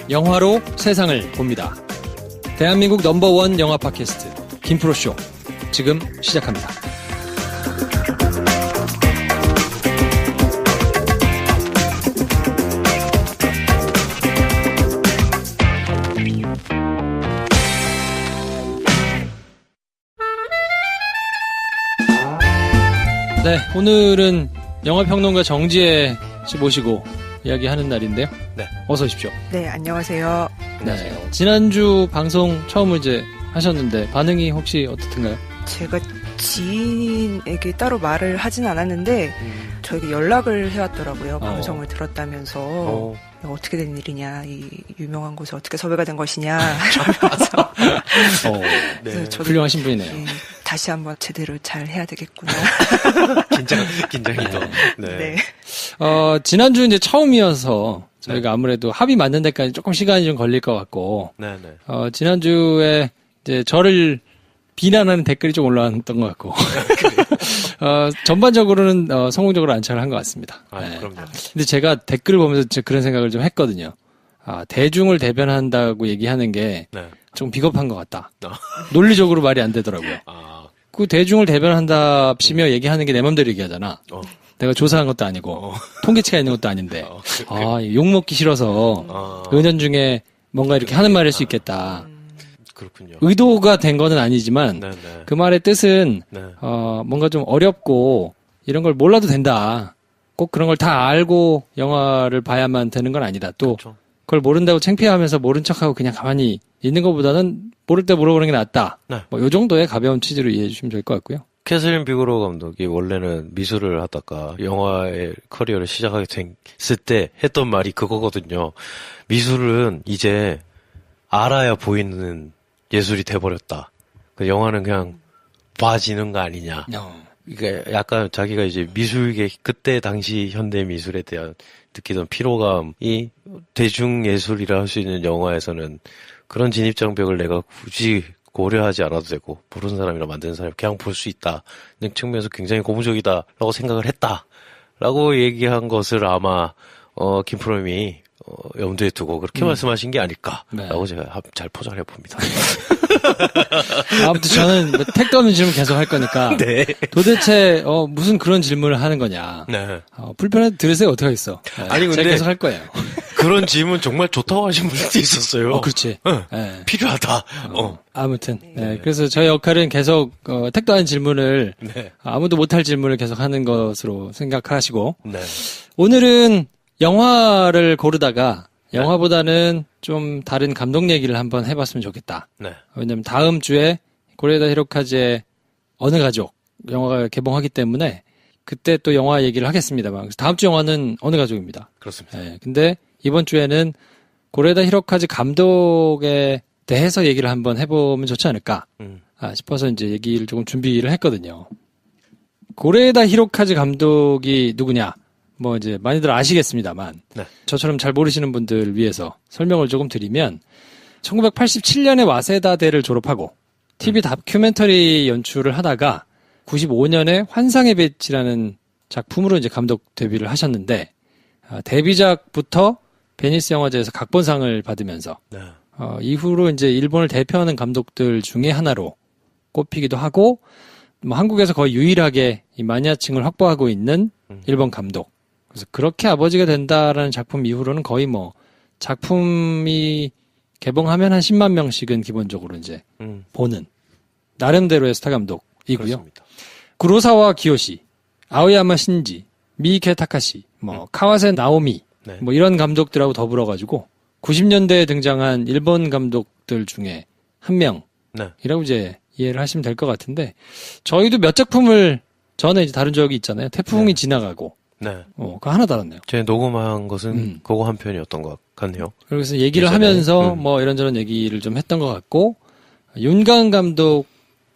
영화로 세상을 봅니다. 대한민국 넘버원 영화 팟캐스트 김프로쇼 지금 시작합니다. 네, 오늘은 영화평론가 정지혜 씨 모시고 이야기하는 날인데요. 네. 어서 오십시오. 네, 안녕하세요. 네. 지난주 방송 처음으로 이제 하셨는데 반응이 혹시 어떻든가요? 제가 지인에게 따로 말을 하진 않았는데 저에게 연락을 해왔더라고요. 방송을 들었다면서 어떻게 된 일이냐, 이 유명한 곳에 어떻게 섭외가 된 것이냐 하면서 네. 저도, 훌륭하신 분이네요. 네, 다시 한번 제대로 잘 해야 되겠구나. 긴장이 더. 네. 네. 지난주 이제 처음이어서 저희가 아무래도 합의 맞는 데까지 조금 시간이 좀 걸릴 것 같고, 지난주에 이제 저를 비난하는 댓글이 좀 올라왔던 것 같고, 전반적으로는 성공적으로 안착을 한 것 같습니다. 네. 그럼요. 근데 제가 댓글을 보면서 그런 생각을 좀 했거든요. 대중을 대변한다고 얘기하는 게 좀 비겁한 것 같다. 논리적으로 말이 안 되더라고요. 그 대중을 대변한답시며 얘기하는 게 내 맘대로 얘기하잖아. 내가 조사한 것도 아니고 통계치가 있는 것도 아닌데 욕먹기 싫어서 은연중에 뭔가 이렇게 하는 말일 수 있겠다. 그렇군요. 의도가 된 거는 아니지만 그 말의 뜻은 뭔가 좀 어렵고 이런 걸 몰라도 된다. 꼭 그런 걸 다 알고 영화를 봐야만 되는 건 아니다. 또 그렇죠. 그걸 모른다고 창피하면서 모른 척하고 그냥 가만히 있는 것보다는 모를 때 물어보는 게 낫다. 뭐 요 정도의 가벼운 취지로 이해해 주시면 될 것 같고요. 캐서린 비거로 감독이 원래는 미술을 하다가 영화의 커리어를 시작하게 됐을 때 했던 말이 그거거든요. 미술은 이제 알아야 보이는 예술이 돼버렸다. 영화는 그냥 봐지는 거 아니냐. 그러니까 약간 자기가 이제 미술계 그때 당시 현대 미술에 대한 느끼던 피로감이 대중예술이라 할 수 있는 영화에서는 그런 진입장벽을 내가 굳이 고려하지 않아도 되고 모르는 사람이나 만드는 사람이 그냥 볼 수 있다는 측면에서 굉장히 고무적이다라고 생각을 했다라고 얘기한 것을 아마 김프롬이 염두에 두고 그렇게 말씀하신 게 아닐까라고 제가 잘 포장해 봅니다. 아무튼 저는 택도 없는 질문 계속 할 거니까 도대체 무슨 그런 질문을 하는 거냐. 불편해도 들으세요. 어떻게 하겠어. 아니 근데 제가 계속 할 거예요. 그런 질문 정말 좋다고 하신 분들도 있었어요. 그렇지. 필요하다. 아무튼 그래서 저의 역할은 계속 택도 않은 질문을 아무도 못할 질문을 계속 하는 것으로 생각하시고 오늘은 영화를 고르다가 영화보다는 좀 다른 감독 얘기를 한번 해봤으면 좋겠다. 왜냐면 다음 주에 고레다 히로카즈의 어느 가족 영화가 개봉하기 때문에 그때 또 영화 얘기를 하겠습니다만 그래서 다음 주 영화는 어느 가족입니다. 그렇습니다. 근데 이번 주에는 고레다 히로카즈 감독에 대해서 얘기를 한번 해보면 좋지 않을까 싶어서 이제 얘기를 조금 준비를 했거든요. 고레다 히로카즈 감독이 누구냐? 뭐 이제 많이들 아시겠습니다만 저처럼 잘 모르시는 분들 위해서 설명을 조금 드리면 1987년에 와세다대를 졸업하고 TV 다큐멘터리 연출을 하다가 95년에 환상의 빛이라는 작품으로 이제 감독 데뷔를 하셨는데 데뷔작부터 베니스 영화제에서 각본상을 받으면서 이후로 이제 일본을 대표하는 감독들 중에 하나로 꼽히기도 하고 뭐 한국에서 거의 유일하게 이 마니아층을 확보하고 있는 일본 감독. 그래서 그렇게 아버지가 된다라는 작품 이후로는 거의 뭐 작품이 개봉하면 한 10만 명씩은 기본적으로 이제 보는 나름대로의 스타 감독이고요. 그렇습니다. 구로사와 기요시, 아오야마 신지, 미ike 타카시, 뭐 카와세 나오미 뭐 이런 감독들하고 더불어 가지고 90년대에 등장한 일본 감독들 중에 한 명이라고 이제 이해를 하시면 될 것 같은데 저희도 몇 작품을 전에 이제 다룬 적이 있잖아요. 태풍이 지나가고 그거 하나 다뤘네요. 제가 녹음한 것은 그거 한 편이었던 것 같네요. 그래서 얘기를 하면서 뭐 이런저런 얘기를 좀 했던 것 같고 윤가은 감독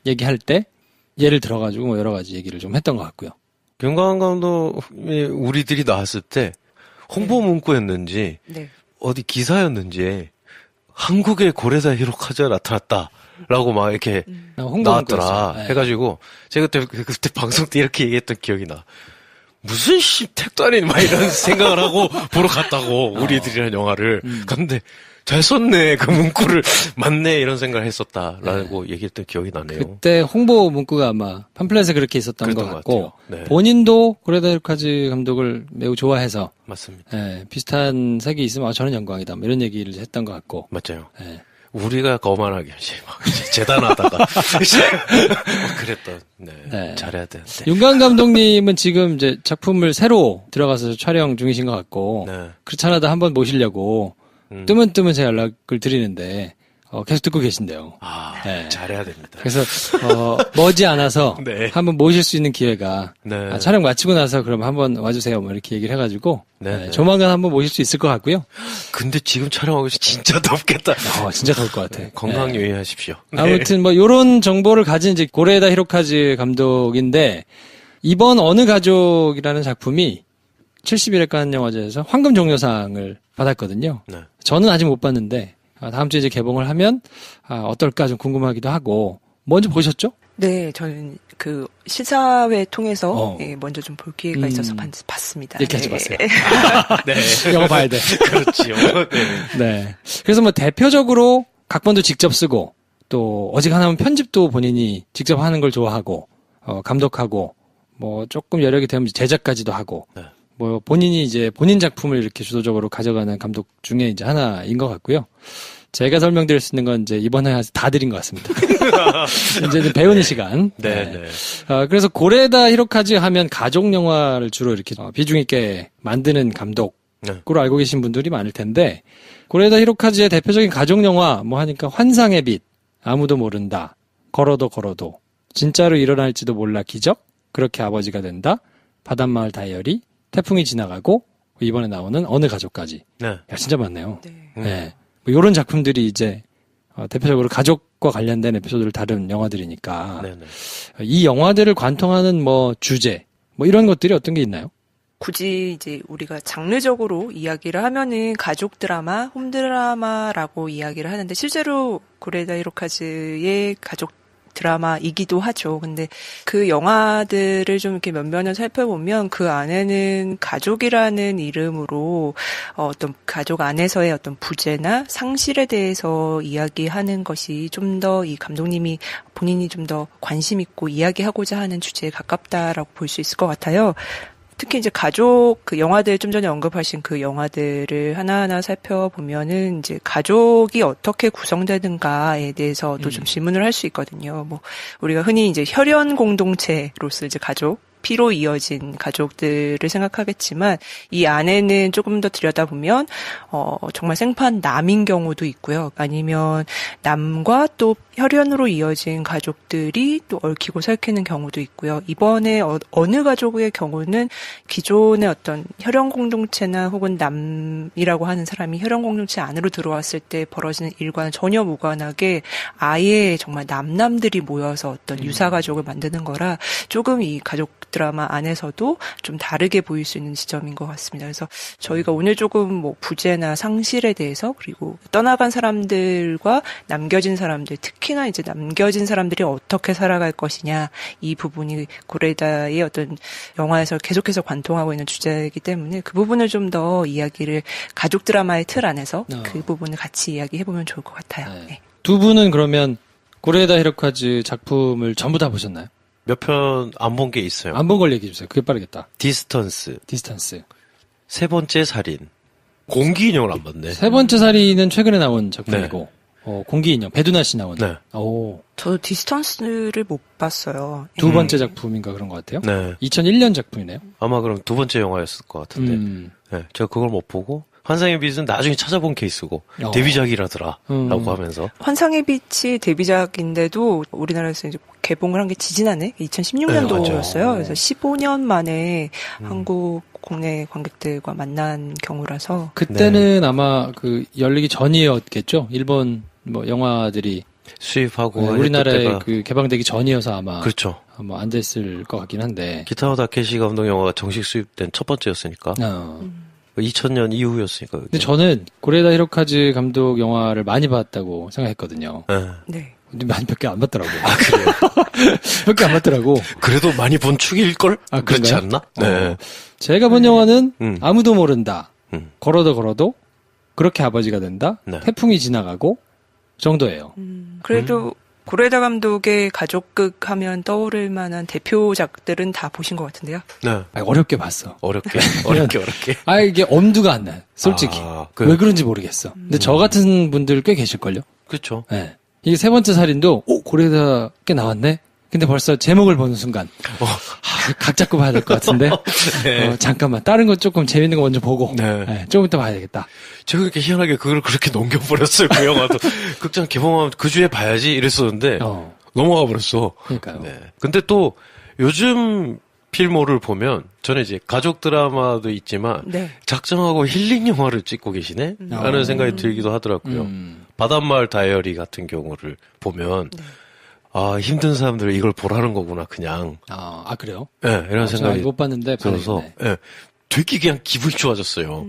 얘기할 때 예를 들어가지고 뭐 여러 가지 얘기를 좀 했던 것 같고요. 윤가은 감독이 우리들이 나왔을 때 홍보 문구였는지 어디 기사였는지 한국의 고레다 히로카즈가 나타났다 라고 막 이렇게 나왔더라. 네. 해가지고, 제가 그때 방송 때 이렇게 얘기했던 기억이 나. 무슨 택도 아닌 막 이런 생각을 하고 보러 갔다고, 우리들이란 영화를. 근데, 잘 썼네. 그 문구를 맞네. 이런 생각을 했었다라고 얘기했던 기억이 나네요. 그때 홍보 문구가 아마 팜플렛에 그렇게 있었던 것 같고 네. 본인도 고레다 히로카즈 감독을 매우 좋아해서 맞습니다. 예, 비슷한 색이 있으면 저는 영광이다. 뭐 이런 얘기를 했던 것 같고. 맞아요. 예. 우리가 거만하게 막 재단하다가 막 그랬던. 네. 네. 잘해야 되는데. 윤관 감독님은 지금 이제 작품을 새로 들어가서 촬영 중이신 것 같고 네. 그렇지 않아도 한번 모시려고 뜨문뜨문 제 연락을 드리는데 계속 듣고 계신데요. 네. 잘해야 됩니다. 그래서 머지 않아서 네. 한번 모실 수 있는 기회가 네. 촬영 마치고 나서 그럼 한번 와주세요. 뭐 이렇게 얘기를 해가지고 네. 조만간 한번 모실 수 있을 것 같고요. 근데 지금 촬영하고 있어 진짜 덥겠다. 진짜 더울 것 같아. 건강 유의하십시오. 네. 아무튼 뭐 요런 정보를 가진 이제 고레다 히로카즈 감독인데 이번 어느 가족이라는 작품이 71회간 영화제에서 황금 종려상을 받았거든요. 네. 저는 아직 못 봤는데 다음 주에 이제 개봉을 하면 어떨까 좀 궁금하기도 하고 먼저 보셨죠? 네, 저는 그 시사회 통해서 먼저 좀 볼 기회가 있어서 봤습니다. 이렇게 네. 봤어요. 네. 영화 봐야 돼. 그렇지요. 네. 네. 그래서 뭐 대표적으로 각본도 직접 쓰고 또 어지간하면 편집도 본인이 직접 하는 걸 좋아하고 감독하고 뭐 조금 여력이 되면 제작까지도 하고 네. 뭐 본인이 이제 본인 작품을 이렇게 주도적으로 가져가는 감독 중에 이제 하나인 것 같고요. 제가 설명드릴 수 있는 건 이제 이번에 다 드린 것 같습니다. 이제 배우는 시간. 네. 네. 그래서 고레다 히로카즈 하면 가족 영화를 주로 이렇게 비중 있게 만드는 감독으로 알고 계신 분들이 많을 텐데 고레다 히로카즈의 대표적인 가족 영화 뭐 하니까 환상의 빛, 아무도 모른다, 걸어도 진짜로 일어날지도 몰라 기적, 그렇게 아버지가 된다, 바닷마을 다이어리, 태풍이 지나가고 이번에 나오는 어느 가족까지. 네. 야, 진짜 많네요. 네. 네. 뭐 이런 작품들이 이제 대표적으로 가족과 관련된 에피소드를 다룬 영화들이니까 네네. 이 영화들을 관통하는 뭐 주제 뭐 이런 것들이 어떤 게 있나요? 굳이 이제 우리가 장르적으로 이야기를 하면은 가족 드라마, 홈 드라마라고 이야기를 하는데 실제로 고레다 히로카즈의 가족 드라마이기도 하죠. 근데 그 영화들을 좀 이렇게 면면을 살펴보면 그 안에는 가족이라는 이름으로 어떤 가족 안에서의 어떤 부재나 상실에 대해서 이야기하는 것이 좀 더 이 감독님이 본인이 좀 더 관심 있고 이야기하고자 하는 주제에 가깝다라고 볼 수 있을 것 같아요. 특히 이제 가족 그 영화들 좀 전에 언급하신 그 영화들을 하나하나 살펴보면은 이제 가족이 어떻게 구성되는가에 대해서도 좀 질문을 할 수 있거든요. 뭐 우리가 흔히 이제 혈연 공동체로서 이제 가족 피로 이어진 가족들을 생각하겠지만 이 안에는 조금 더 들여다보면 정말 생판 남인 경우도 있고요. 아니면 남과 또 혈연으로 이어진 가족들이 또 얽히고 설키는 경우도 있고요. 이번에 어느 가족의 경우는 기존의 어떤 혈연 공동체나 혹은 남이라고 하는 사람이 혈연 공동체 안으로 들어왔을 때 벌어지는 일과는 전혀 무관하게 아예 정말 남들이 모여서 어떤 유사 가족을 만드는 거라 조금 이 가족 드라마 안에서도 좀 다르게 보일 수 있는 지점인 것 같습니다. 그래서 저희가 오늘 조금 뭐 부재나 상실에 대해서 그리고 떠나간 사람들과 남겨진 사람들, 특히나 이제 남겨진 사람들이 어떻게 살아갈 것이냐 이 부분이 고레다의 어떤 영화에서 계속해서 관통하고 있는 주제이기 때문에 그 부분을 좀 더 이야기를 가족 드라마의 틀 안에서 그 부분을 같이 이야기해보면 좋을 것 같아요. 네. 네. 두 분은 그러면 고레다 히로카즈 작품을 전부 다 보셨나요? 몇 편 안 본 게 있어요. 안 본 걸 얘기해 주세요. 그게 빠르겠다. 디스턴스. 세 번째 살인. 공기 인형을 안 봤네. 세 번째 살인은 최근에 나온 작품이고 공기 인형 배두나 씨 나온. 네. 오. 저도 디스턴스를 못 봤어요. 두 번째 작품인가 그런 것 같아요. 네. 2001년 작품이네요. 아마 그럼 두 번째 영화였을 것 같은데. 네. 제가 그걸 못 보고 환상의 빛은 나중에 찾아본 케이스고 데뷔작이라더라 라고 하면서 환상의 빛이 데뷔작인데도 우리나라에서 이제 개봉을 한 게 지지난해 2016년도였어요. 네, 그래서 15년 만에 한국 국내 관객들과 만난 경우라서 그때는 아마 그 열리기 전이었겠죠. 일본 뭐 영화들이 수입하고 우리나라에 그 개방되기 전이어서 아마 그렇죠. 뭐 안 됐을 것 같긴 한데. 기타노 다케시 감독 영화가 정식 수입된 첫 번째였으니까. 2000년 이후였으니까. 근데 저는 고레다 히로카즈 감독 영화를 많이 봤다고 생각했거든요. 네. 몇 개 안 맞더라고. 아, 그래요? 몇 개 안 맞더라고. 그래도 많이 본 축일걸? 아, 그렇지 않나? 네. 제가 본 영화는 음. 아무도 모른다. 음. 걸어도 그렇게 아버지가 된다. 네. 태풍이 지나가고 정도예요. 그래도 고레다 감독의 가족극 하면 떠오를 만한 대표작들은 다 보신 것 같은데요. 네. 아니, 어렵게 봤어. 어렵게. 이게 엄두가 안 나. 솔직히. 왜 그런지 모르겠어. 근데 저 같은 분들 꽤 계실걸요? 그렇죠. 네. 이게 세 번째 살인도, 고레다 꽤 나왔네? 근데 벌써 제목을 보는 순간, 각 잡고 봐야 될 것 같은데, 네. 잠깐만, 다른 거 조금 재밌는 거 먼저 보고, 네. 조금 이따 봐야 되겠다. 제가 그렇게 희한하게 그걸 그렇게 넘겨버렸어요, 그 영화도. 극장 개봉하면 그 주에 봐야지 이랬었는데, 넘어가 버렸어. 그러니까요. 네. 근데 또, 요즘 필모를 보면, 저는 이제 가족 드라마도 있지만, 네. 작정하고 힐링 영화를 찍고 계시네? 라는 생각이 들기도 하더라고요. 바닷마을 다이어리 같은 경우를 보면, 네. 힘든 사람들은 이걸 보라는 거구나, 그냥. 그래요? 네, 이런 생각이 못 봤는데, 들어서, 네, 되게 그냥 기분이 좋아졌어요.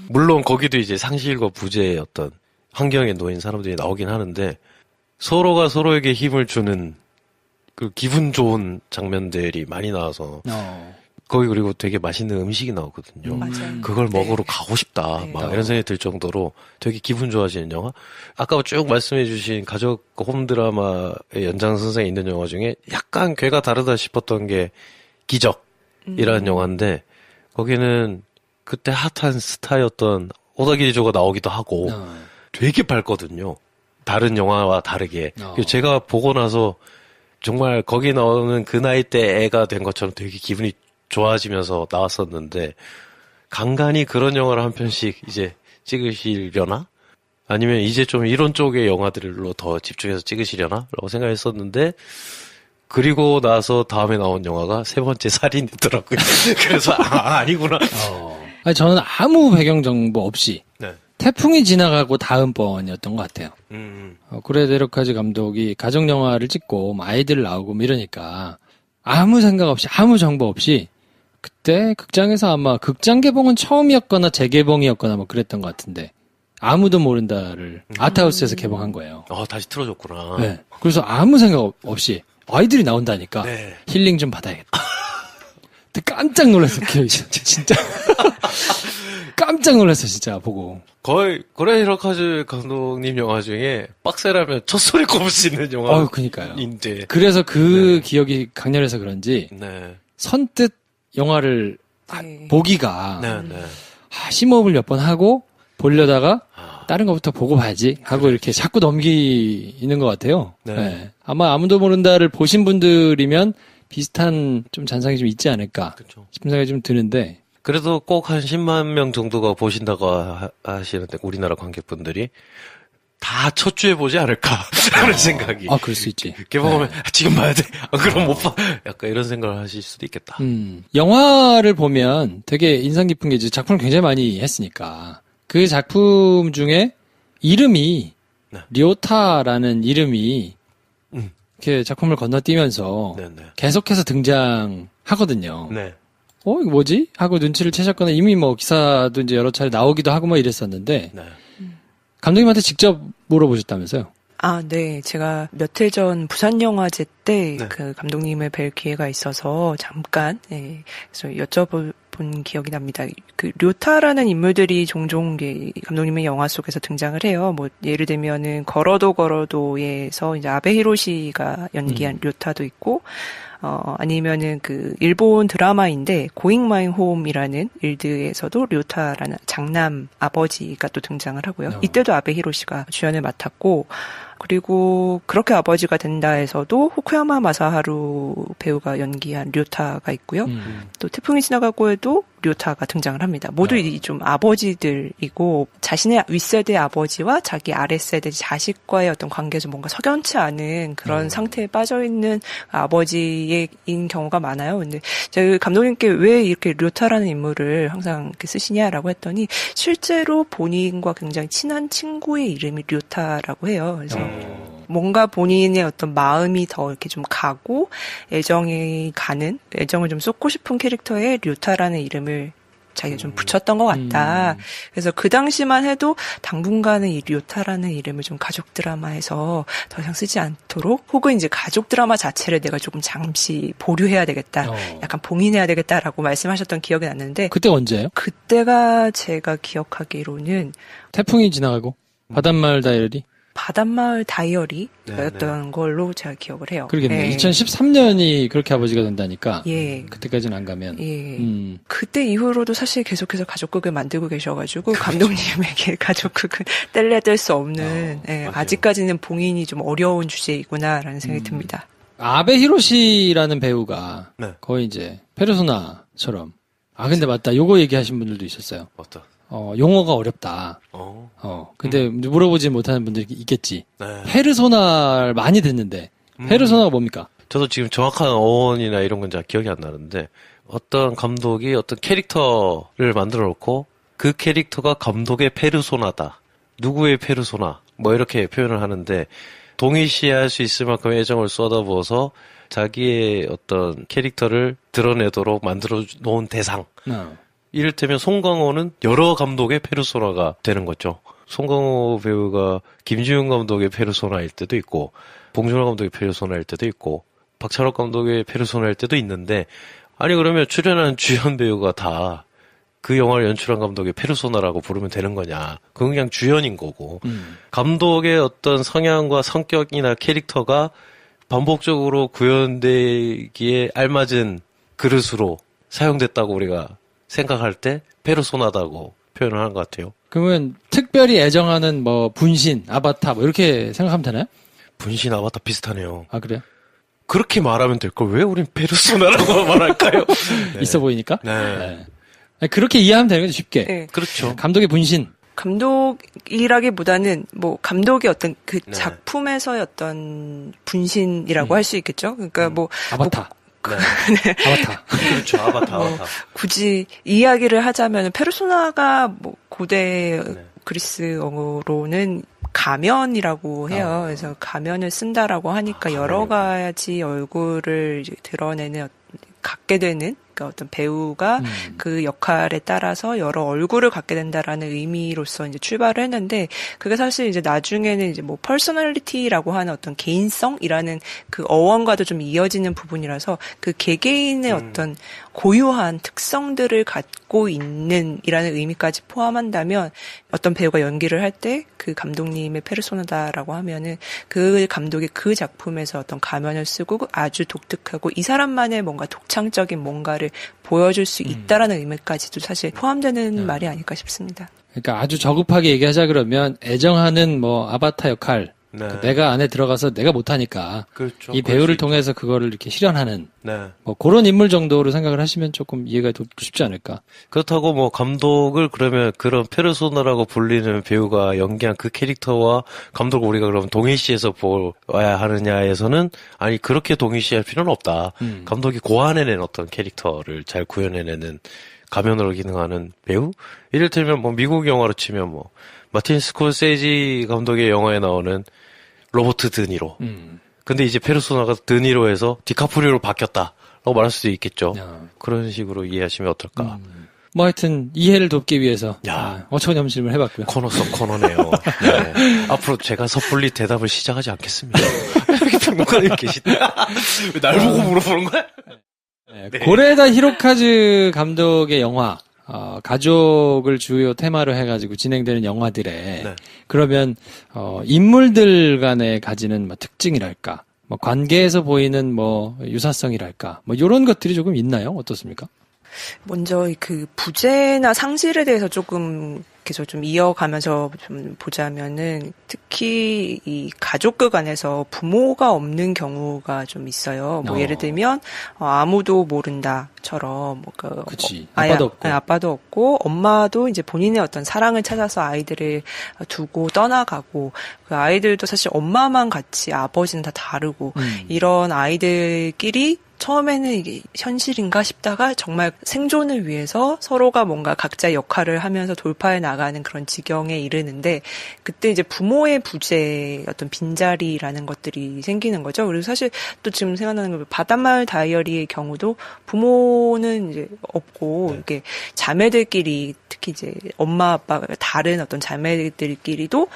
물론 거기도 이제 상실과 부재의 어떤 환경에 놓인 사람들이 나오긴 하는데, 서로가 서로에게 힘을 주는 그 기분 좋은 장면들이 많이 나와서, 거기 그리고 되게 맛있는 음식이 나오거든요. 맞아요. 그걸 먹으러 가고 싶다. 네. 막 이런 생각이 들 정도로 되게 기분 좋아지는 영화. 아까 쭉 말씀해주신 가족 홈드라마의 연장선상에 있는 영화 중에 약간 궤가 다르다 싶었던 게 기적이라는 영화인데 거기는 그때 핫한 스타였던 오다기리조가 나오기도 하고 되게 밝거든요. 다른 영화와 다르게. 그래서 제가 보고 나서 정말 거기 나오는 그 나이 때 애가 된 것처럼 되게 기분이 좋아지면서 나왔었는데 간간히 그런 영화를 한 편씩 이제 찍으시려나? 아니면 이제 좀 이런 쪽의 영화들로 더 집중해서 찍으시려나? 라고 생각했었는데 그리고 나서 다음에 나온 영화가 세 번째 살인이더라고요. 그래서 아니구나. 저는 아무 배경 정보 없이 네. 태풍이 지나가고 다음번이었던 것 같아요. 고레다 히로카즈 감독이 가족 영화를 찍고 아이들 나오고 이러니까 아무 생각 없이 아무 정보 없이 그때 극장에서 아마 극장 개봉은 처음이었거나 재개봉이었거나 뭐 그랬던 것 같은데 아무도 모른다를 아트하우스에서 개봉한 거예요. 다시 틀어줬구나. 네. 그래서 아무 생각 없이 아이들이 나온다니까 네. 힐링 좀 받아야겠다. 근데 깜짝 놀랐어. 진짜 깜짝 놀랐어 진짜 보고. 거의 고레다 히로카즈 감독님 영화 중에 빡세라면 첫소리 꼽을 수 있는 영화. 그니까요. 인데. 그래서 그 기억이 강렬해서 그런지 네. 선뜻 영화를 보기가 네. 심호흡을 몇 번 하고 보려다가 다른 것부터 보고 봐야지 하고 이렇게 자꾸 넘기는 것 같아요. 네. 네. 아마 아무도 모른다를 보신 분들이면 비슷한 좀 잔상이 좀 있지 않을까 그쵸. 싶은 생각이 좀 드는데 그래도 꼭 한 10만 명 정도가 보신다고 하시는데 우리나라 관객분들이 다 첫 주에 보지 않을까 하는 생각이. 그럴 수 있지. 개봉하면 지금 봐야 돼. 그럼 못 봐. 약간 이런 생각을 하실 수도 있겠다. 영화를 보면 되게 인상 깊은 게 이제 작품을 굉장히 많이 했으니까 그 작품 중에 이름이 료타라는 이름이 이렇게 작품을 건너뛰면서 계속해서 등장하거든요. 네. 이거 뭐지? 하고 눈치를 채셨거나 이미 뭐 기사도 이제 여러 차례 나오기도 하고 뭐 이랬었는데 감독님한테 직접 물어보셨다면서요? 네. 제가 며칠 전 부산영화제 때 그 감독님을 뵐 기회가 있어서 잠깐, 그래서 여쭤본 기억이 납니다. 그 료타라는 인물들이 종종 감독님의 영화 속에서 등장을 해요. 뭐 예를 들면은 걸어도에서 이제 아베 히로시가 연기한 료타도 있고, 아니면은 그 일본 드라마인데 고잉 마이 홈이라는 일드에서도 료타라는 장남 아버지가 또 등장을 하고요. 이때도 아베 히로시가 주연을 맡았고 그리고 그렇게 아버지가 된다에서도 호쿠야마 마사하루 배우가 연기한 료타가 있고요. 또 태풍이 지나가고에도 료타가 등장을 합니다. 모두 좀 아버지들이고 자신의 윗세대 아버지와 자기 아랫세대 자식과의 어떤 관계에서 뭔가 석연치 않은 그런 상태에 빠져있는 아버지인 경우가 많아요. 근데 저희 감독님께 왜 이렇게 료타라는 인물을 항상 이렇게 쓰시냐라고 했더니 실제로 본인과 굉장히 친한 친구의 이름이 료타라고 해요. 그래서 뭔가 본인의 어떤 마음이 더 이렇게 좀 가고 애정을 좀 쏟고 싶은 캐릭터에 료타라는 이름을 자기가 좀 붙였던 것 같다. 그래서 그 당시만 해도 당분간은 이 료타라는 이름을 좀 가족 드라마에서 더 이상 쓰지 않도록 혹은 이제 가족 드라마 자체를 내가 조금 잠시 보류해야 되겠다. 약간 봉인해야 되겠다라고 말씀하셨던 기억이 났는데 그때 언제예요? 그때가 제가 기억하기로는 태풍이 지나가고 바닷마을 다이어리? 바닷마을 다이어리였던 걸로 제가 기억을 해요. 그러겠네요. 2013년이 그렇게 아버지가 된다니까. 예. 그때까지는 안 가면. 예. 그때 이후로도 사실 계속해서 가족극을 만들고 계셔가지고 감독님에게 가족극은 뗄래야 뗄 수 없는 아직까지는 봉인이 좀 어려운 주제이구나라는 생각이 듭니다. 아베 히로시라는 배우가 거의 이제 페르소나처럼 근데 맞다. 요거 얘기하신 분들도 있었어요. 맞다. 용어가 어렵다. 근데 물어보지 못하는 분들이 있겠지. 페르소나를 많이 듣는데, 페르소나가 뭡니까? 저도 지금 정확한 어원이나 이런 건 잘 기억이 안 나는데, 어떤 감독이 어떤 캐릭터를 만들어 놓고, 그 캐릭터가 감독의 페르소나다. 누구의 페르소나. 뭐 이렇게 표현을 하는데, 동일시할 수 있을 만큼 애정을 쏟아부어서, 자기의 어떤 캐릭터를 드러내도록 만들어 놓은 대상. 이를테면 송강호는 여러 감독의 페르소나가 되는 거죠. 송강호 배우가 김지훈 감독의 페르소나일 때도 있고, 봉준호 감독의 페르소나일 때도 있고, 박찬욱 감독의 페르소나일 때도 있는데, 아니 그러면 출연한 주연 배우가 다 그 영화를 연출한 감독의 페르소나라고 부르면 되는 거냐. 그건 그냥 주연인 거고. 감독의 어떤 성향과 성격이나 캐릭터가 반복적으로 구현되기에 알맞은 그릇으로 사용됐다고 우리가 생각할 때 페르소나다고 표현을 하는 것 같아요. 그러면 특별히 애정하는 뭐 분신, 아바타 뭐 이렇게 생각하면 되나요? 분신, 아바타 비슷하네요. 아 그래요? 그렇게 말하면 될 걸 왜 우린 페르소나라고 말할까요? 네. 있어 보이니까? 네. 그렇게 이해하면 되는 거죠, 쉽게. 네. 그렇죠. 감독의 분신. 감독이라기보다는 뭐 감독의 어떤 그 작품에서의 어떤 분신이라고 할 수 있겠죠. 그러니까 뭐 아바타. 아바타. 그렇죠. 아바타. 굳이 이야기를 하자면 페르소나가 뭐 고대 그리스어로는 가면이라고 해요. 그래서 가면을 쓴다라고 하니까 여러 가지 얼굴을 이제 드러내는 갖게 되는 어떤 배우가 그 역할에 따라서 여러 얼굴을 갖게 된다라는 의미로서 이제 출발을 했는데 그게 사실 이제 나중에는 이제 뭐 퍼스널리티라고 하는 어떤 개인성이라는 그 어원과도 좀 이어지는 부분이라서 그 개개인의 어떤 고유한 특성들을 갖고 있는이라는 의미까지 포함한다면 어떤 배우가 연기를 할 때 그 감독님의 페르소나다라고 하면은 그 감독이 그 작품에서 어떤 가면을 쓰고 아주 독특하고 이 사람만의 뭔가 독창적인 뭔가를 보여줄 수 있다라는 의미까지도 사실 포함되는 말이 아닐까 싶습니다. 그러니까 아주 저급하게 얘기하자 그러면 애정하는 뭐 아바타 역할 내가 안에 들어가서 내가 못하니까 그렇죠. 이 배우를 통해서 그거를 이렇게 실현하는 네. 뭐 그런 인물 정도로 생각을 하시면 조금 이해가 쉽지 않을까. 그렇다고 뭐 감독을 그러면 그런 페르소나라고 불리는 배우가 연기한 그 캐릭터와 감독을 우리가 그럼 동일시해서 보아야 하느냐에서는 아니 그렇게 동일시할 필요는 없다. 감독이 고안해낸 어떤 캐릭터를 잘 구현해내는 가면으로 기능하는 배우? 이를테면 뭐 미국 영화로 치면 뭐 마틴 스콜세지 감독의 영화에 나오는 로버트 드니로. 근데 이제 페르소나가 드니로에서 디카프리오로 바뀌었다라고 말할 수도 있겠죠. 그런 식으로 이해하시면 어떨까. 뭐 하여튼 이해를 돕기 위해서 어처구니 없는 질문을 해봤고요. 코너 속 코너네요. 네. 앞으로 제가 섣불리 대답을 시작하지 않겠습니다. 여기 평론가님 계시대. 왜 날 보고 물어보는 거야? 네. 고레다 히로카즈 감독의 영화 가족을 주요 테마로 해가지고 진행되는 영화들에 그러면 인물들 간에 가지는 뭐 특징이랄까, 뭐 관계에서 보이는 뭐 유사성이랄까, 뭐 이런 것들이 조금 있나요? 어떻습니까? 먼저 그 부재나 상실에 대해서 조금 계속 좀 이어가면서 좀 보자면은 특히 이 가족극 안에서 부모가 없는 경우가 좀 있어요. 뭐 예를 들면 아무도 모른다처럼 뭐 그치. 아빠도 없고. 아빠도 없고 엄마도 이제 본인의 어떤 사랑을 찾아서 아이들을 두고 떠나가고 그 아이들도 사실 엄마만 같이 아버지는 다 다르고 이런 아이들끼리 처음에는 이게 현실인가 싶다가 정말 생존을 위해서 서로가 뭔가 각자 역할을 하면서 돌파해 나가는 그런 지경에 이르는데 그때 이제 부모의 부재 어떤 빈자리라는 것들이 생기는 거죠. 그리고 사실 또 지금 생각나는 건 바닷마을 다이어리의 경우도 부모는 이제 없고 이게 자매들끼리 특히 이제 엄마 아빠가 다른 어떤 자매들끼리도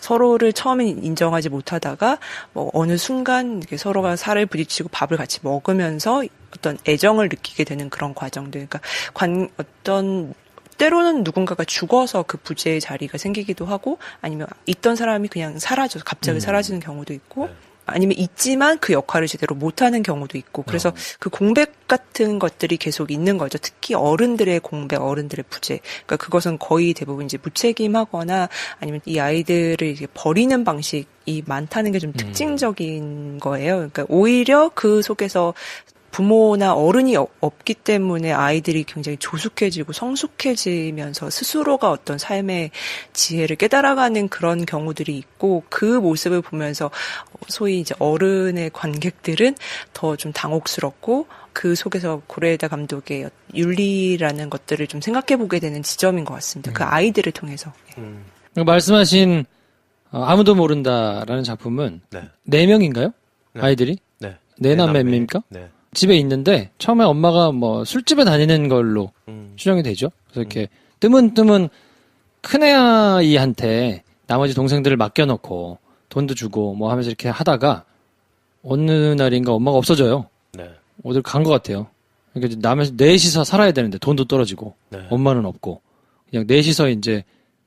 서로를 처음엔 인정하지 못하다가 뭐 어느 순간 이렇게 서로가 살을 부딪히고 밥을 같이 먹으면서 어떤 애정을 느끼게 되는 그런 과정들. 그러니까 어떤 때로는 누군가가 죽어서 그 부재의 자리가 생기기도 하고 아니면 있던 사람이 그냥 사라져서 갑자기 사라지는 경우도 있고 아니면 있지만 그 역할을 제대로 못하는 경우도 있고 그래서 그 공백 같은 것들이 계속 있는 거죠. 특히 어른들의 공백, 어른들의 부재. 그러니까 그것은 거의 대부분 이제 무책임하거나 아니면 이 아이들을 이제 버리는 방식이 많다는 게 좀 특징적인 거예요. 그러니까 오히려 그 속에서 부모나 어른이 없기 때문에 아이들이 굉장히 조숙해지고 성숙해지면서 스스로가 어떤 삶의 지혜를 깨달아가는 그런 경우들이 있고 그 모습을 보면서 소위 이제 어른의 관객들은 더 좀 당혹스럽고 그 속에서 고레에다 감독의 윤리라는 것들을 좀 생각해 보게 되는 지점인 것 같습니다. 그 아이들을 통해서. 말씀하신 아무도 모른다라는 작품은 네 명인가요? 네. 아이들이? 네. 네 남매입니까? 네. 집에 있는데 처음에 엄마가 뭐 술집에 다니는 걸로 추정이 되죠. 그래서 이렇게 뜨문뜨문 큰애아이한테 나머지 동생들을 맡겨놓고 돈도 주고 뭐 하면서 이렇게 하다가 어느 날인가 엄마가 없어져요. 네. 어딜 간 것 같아요. 그러니까 남의 넷이서 살아야 되는데 돈도 떨어지고 엄마는 없고 그냥 넷이서 이제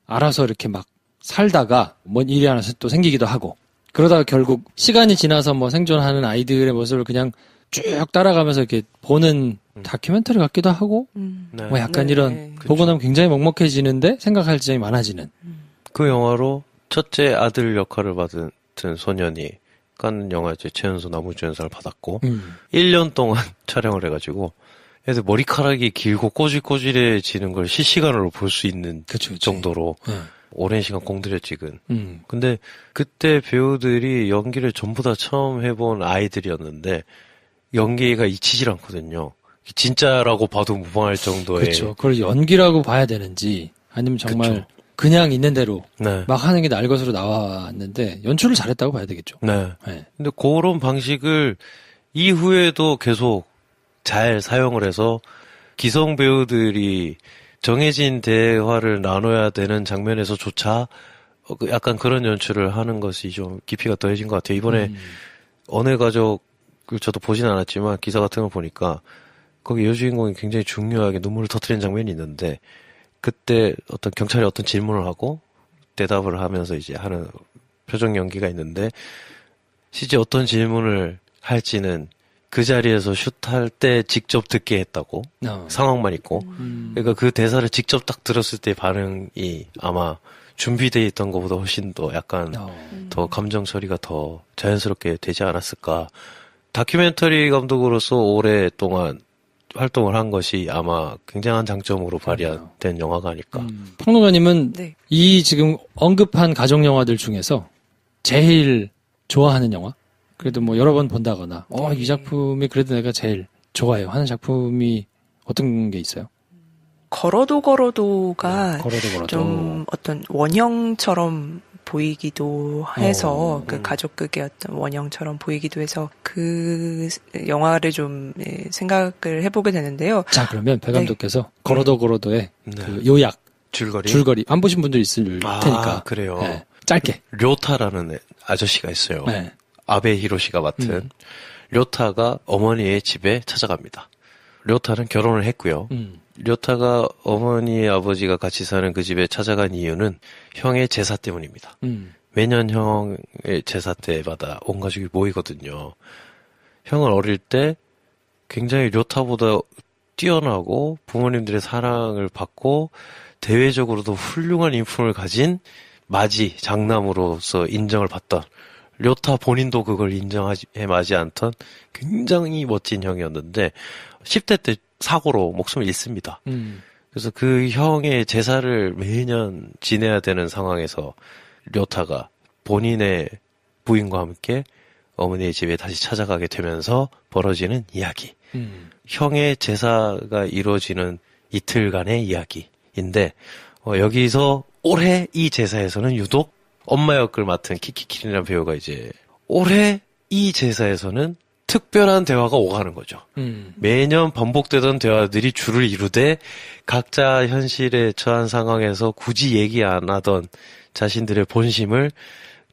알아서 이렇게 막 살다가 뭔 일이 하나 또 생기기도 하고 그러다가 결국 시간이 지나서 뭐 생존하는 아이들의 모습을 그냥 쭉 따라가면서 이렇게 보는 다큐멘터리 같기도 하고 뭐 약간 이런 보고 나면 굉장히 먹먹해지는데 생각할 지점이 많아지는 그 영화로 첫째 아들 역할을 받은 소년이 깐 영화제 최연소 나무주연상을 받았고 1년 동안 촬영을 해가지고 애들 머리카락이 길고 꼬질꼬질해지는 걸 실시간으로 볼 수 있는 정도로 오랜 시간 공들여 찍은. 근데 그때 배우들이 연기를 전부 다 처음 해본 아이들이었는데 연기가 잊히질 않거든요. 진짜라고 봐도 무방할 정도의. 그렇죠. 그걸 연기라고 봐야 되는지 아니면 정말 그냥 있는 대로 막 하는 게 날 것으로 나왔는데 연출을 잘했다고 봐야 되겠죠. 네. 근데 그런 방식을 이후에도 계속 잘 사용을 해서 기성 배우들이 정해진 대화를 나눠야 되는 장면에서조차 약간 그런 연출을 하는 것이 좀 깊이가 더해진 것 같아요. 이번에 언의 가족을 저도 보진 않았지만 기사 같은 걸 보니까 거기 여주인공이 굉장히 중요하게 눈물을 터뜨리는 장면이 있는데 그때 어떤 경찰이 어떤 질문을 하고 대답을 하면서 이제 하는 표정 연기가 있는데 실제 어떤 질문을 할지는 그 자리에서 슛할 때 직접 듣게 했다고 상황만 있고 그러니까 그 대사를 직접 딱 들었을 때 반응이 아마 준비되어 있던 것보다 훨씬 더 약간 더 감정 처리가 더 자연스럽게 되지 않았을까. 다큐멘터리 감독으로서 오랫동안 활동을 한 것이 아마 굉장한 장점으로 발휘된 영화가 아닐까. 평론가님은 이 지금 언급한 가족 영화들 중에서 제일 좋아하는 영화? 그래도 뭐 여러 번 본다거나 이 작품이 그래도 내가 제일 좋아요 하는 작품이 어떤 게 있어요? 걸어도가 좀 어떤 원형처럼 보이기도 해서 그 가족극의 어떤 원형처럼 보이기도 해서 그 영화를 좀 생각을 해보게 되는데요. 자 그러면 배 감독께서 걸어도의 그 요약 줄거리 안 보신 분들 있을 테니까 그래요. 네, 짧게 료타라는 아저씨가 있어요. 아베 히로시가 맡은 료타가 어머니의 집에 찾아갑니다. 료타는 결혼을 했고요. 료타가 어머니의 아버지가 같이 사는 그 집에 찾아간 이유는 형의 제사 때문입니다. 매년 형의 제사 때마다 온 가족이 모이거든요. 형은 어릴 때 굉장히 료타보다 뛰어나고 부모님들의 사랑을 받고 대외적으로도 훌륭한 인품을 가진 마지, 장남으로서 인정을 받던 료타 본인도 그걸 인정해 마지 않던 굉장히 멋진 형이었는데 10대 때 사고로 목숨을 잃습니다. 그래서 그 형의 제사를 매년 지내야 되는 상황에서 료타가 본인의 부인과 함께 어머니의 집에 다시 찾아가게 되면서 벌어지는 이야기. 형의 제사가 이루어지는 이틀간의 이야기인데 여기서 올해 이 제사에서는 유독 엄마 역을 맡은 키키키리라는 배우가 이제 올해 이 제사에서는 특별한 대화가 오가는 거죠. 매년 반복되던 대화들이 줄을 이루되 각자 현실에 처한 상황에서 굳이 얘기 안 하던 자신들의 본심을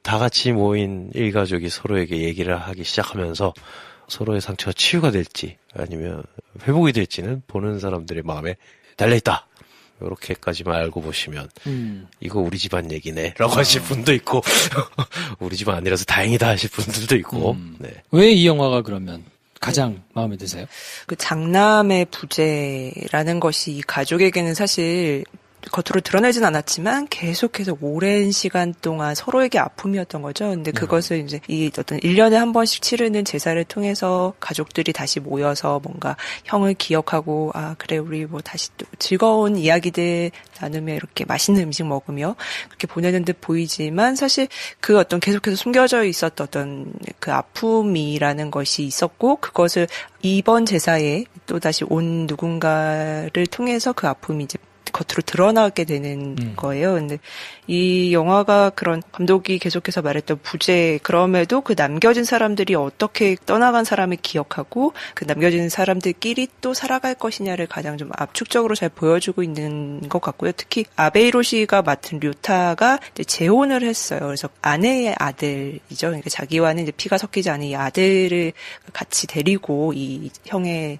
다 같이 모인 일가족이 서로에게 얘기를 하기 시작하면서 서로의 상처가 치유가 될지 아니면 회복이 될지는 보는 사람들의 마음에 달려있다. 이렇게까지만 알고 보시면 이거 우리 집안 얘기네 라고 하실 분도 있고 우리 집안 아니라서 다행이다 하실 분들도 있고 네. 왜 이 영화가 그러면 가장 마음에 드세요? 그 장남의 부재라는 것이 이 가족에게는 사실 겉으로 드러내진 않았지만 계속해서 오랜 시간 동안 서로에게 아픔이었던 거죠. 근데 그것을 이제 이 어떤 1년에 한 번씩 치르는 제사를 통해서 가족들이 다시 모여서 뭔가 형을 기억하고 아 그래 우리 뭐 다시 또 즐거운 이야기들 나누며 이렇게 맛있는 음식 먹으며 그렇게 보내는 듯 보이지만 사실 그 어떤 계속해서 숨겨져 있었던 어떤 그 아픔이라는 것이 있었고 그것을 이번 제사에 또 다시 온 누군가를 통해서 그 아픔이 이제 겉으로 드러나게 되는 거예요. 근데 이 영화가 그런 감독이 계속해서 말했던 부재 그럼에도 그 남겨진 사람들이 어떻게 떠나간 사람을 기억하고 그 남겨진 사람들끼리 또 살아갈 것이냐를 가장 좀 압축적으로 잘 보여주고 있는 것 같고요. 특히 아베 히로시가 맡은 류타가 이제 재혼을 했어요. 그래서 아내의 아들이죠. 그러니까 자기와는 이제 피가 섞이지 않은 이 아들을 같이 데리고 이 형의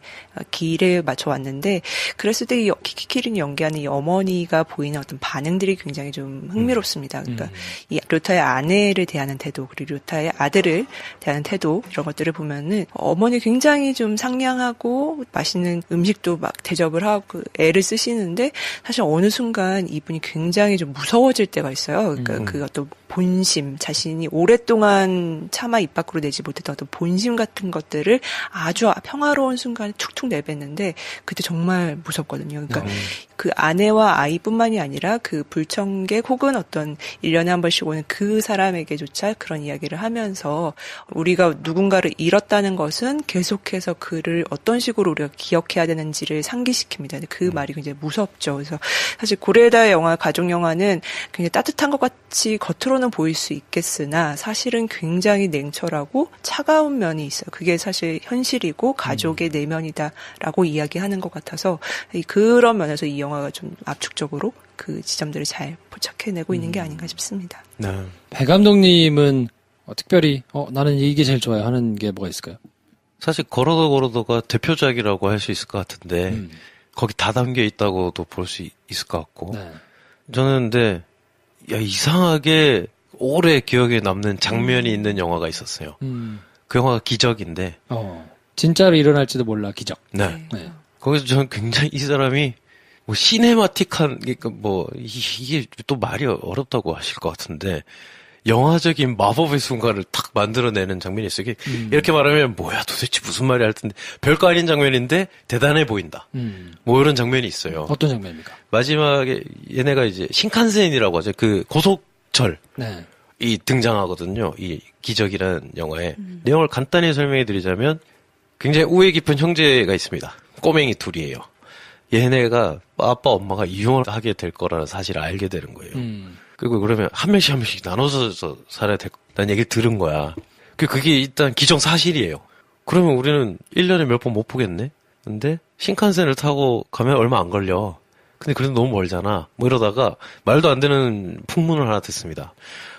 길을 맞춰 왔는데 그랬을 때 이 키키키린 연기하는 이 어머니가 보이는 어떤 반응들이 굉장히 좀 흥미롭습니다. 그러니까 이 료타의 아내를 대하는 태도 그리고 료타의 아들을 대하는 태도 이런 것들을 보면은 어머니 굉장히 좀 상냥하고 맛있는 음식도 막 대접을 하고 애를 쓰시는데 사실 어느 순간 이분이 굉장히 좀 무서워질 때가 있어요. 그러니까 그 어떤 본심, 자신이 오랫동안 차마 입 밖으로 내지 못했던 어떤 본심 같은 것들을 아주 평화로운 순간에 툭툭 내뱉는데 그때 정말 무섭거든요. 그러니까 그 아내와 아이뿐만이 아니라 그 불청객 혹은 어떤 1년에 한 번씩 오는 그 사람에게조차 그런 이야기를 하면서 우리가 누군가를 잃었다는 것은 계속해서 그를 어떤 식으로 우리가 기억해야 되는지를 상기시킵니다. 그 말이 굉장히 무섭죠. 그래서 사실 고레다 영화, 가족 영화는 굉장히 따뜻한 것 같이 겉으로는 보일 수 있겠으나 사실은 굉장히 냉철하고 차가운 면이 있어요. 그게 사실 현실이고 가족의 내면이다라고 이야기하는 것 같아서 그런 면에서 이 영화가 좀 압축적으로 그 지점들을 잘 포착해내고 있는 게 아닌가 싶습니다. 네. 배 감독님은 특별히 나는 이게 제일 좋아요 하는 게 뭐가 있을까요? 사실 걸어도가 대표작이라고 할 수 있을 것 같은데 거기 다 담겨 있다고도 볼 수 있을 것 같고 네. 저는 근데 이상하게 오래 기억에 남는 장면이 있는 영화가 있었어요. 그 영화가 기적인데 진짜로 일어날지도 몰라 기적. 네. 네. 거기서 저는 굉장히 이 사람이 뭐 시네마틱한 그러니까 뭐 이게 또 말이 어렵다고 하실 것 같은데 영화적인 마법의 순간을 탁 만들어내는 장면이 있어요. 이렇게 말하면 뭐야 도대체 무슨 말이 할 텐데 별거 아닌 장면인데 대단해 보인다. 뭐 이런 장면이 있어요. 어떤 장면입니까? 마지막에 얘네가 이제 신칸센이라고 하죠. 그 고속철. 네. 이 등장하거든요. 이 기적이라는 영화에. 내용을 간단히 설명해 드리자면 굉장히 우애 깊은 형제가 있습니다. 꼬맹이 둘이에요. 얘네가 아빠 엄마가 이혼을 하게 될 거라는 사실을 알게 되는 거예요. 그리고 그러면 한 명씩 나눠서 살아야 된다는 얘기를 들은 거야. 그게 일단 기정사실이에요. 그러면 우리는 1년에 몇 번 못 보겠네? 근데 신칸센을 타고 가면 얼마 안 걸려. 근데 그래도 너무 멀잖아. 뭐 이러다가 말도 안 되는 풍문을 하나 듣습니다.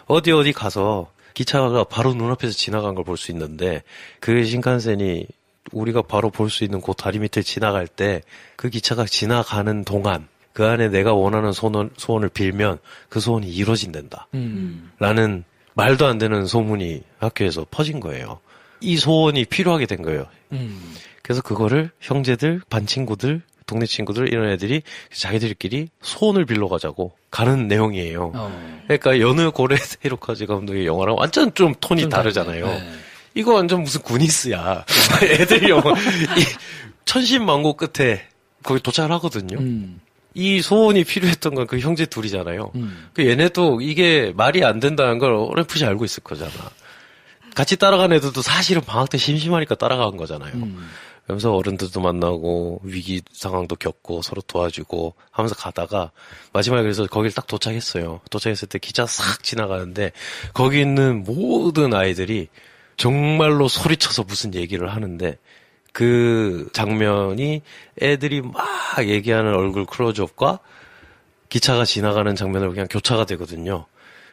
어디 가서 기차가 바로 눈앞에서 지나간 걸 볼 수 있는데 그 신칸센이 우리가 바로 볼 수 있는 그 다리 밑을 지나갈 때 그 기차가 지나가는 동안 그 안에 내가 원하는 소원을 빌면 그 소원이 이루어진단다. 라는 말도 안 되는 소문이 학교에서 퍼진 거예요. 이 소원이 필요하게 된 거예요. 그래서 그거를 형제들, 반 친구들, 동네 친구들 이런 애들이 자기들끼리 소원을 빌러 가자고 가는 내용이에요. 그러니까 여느 고레 히로카즈 감독의 영화랑 완전 좀 톤이 다르잖아요. 네. 이거 완전 무슨 구니스야. 애들 영화. 천신만고 끝에 거기 도착을 하거든요. 이 소원이 필요했던 건 그 형제 둘이잖아요. 그 얘네도 이게 말이 안 된다는 걸 어렴풋이 알고 있을 거잖아. 같이 따라간 애들도 사실은 방학 때 심심하니까 따라간 거잖아요. 그러면서 어른들도 만나고 위기 상황도 겪고 서로 도와주고 하면서 가다가 마지막에 그래서 거길 딱 도착했어요. 도착했을 때 기차 싹 지나가는데 거기 있는 모든 아이들이 정말로 소리쳐서 무슨 얘기를 하는데 그 장면이 애들이 막 얘기하는 얼굴 클로즈업과 기차가 지나가는 장면으로 그냥 교차가 되거든요.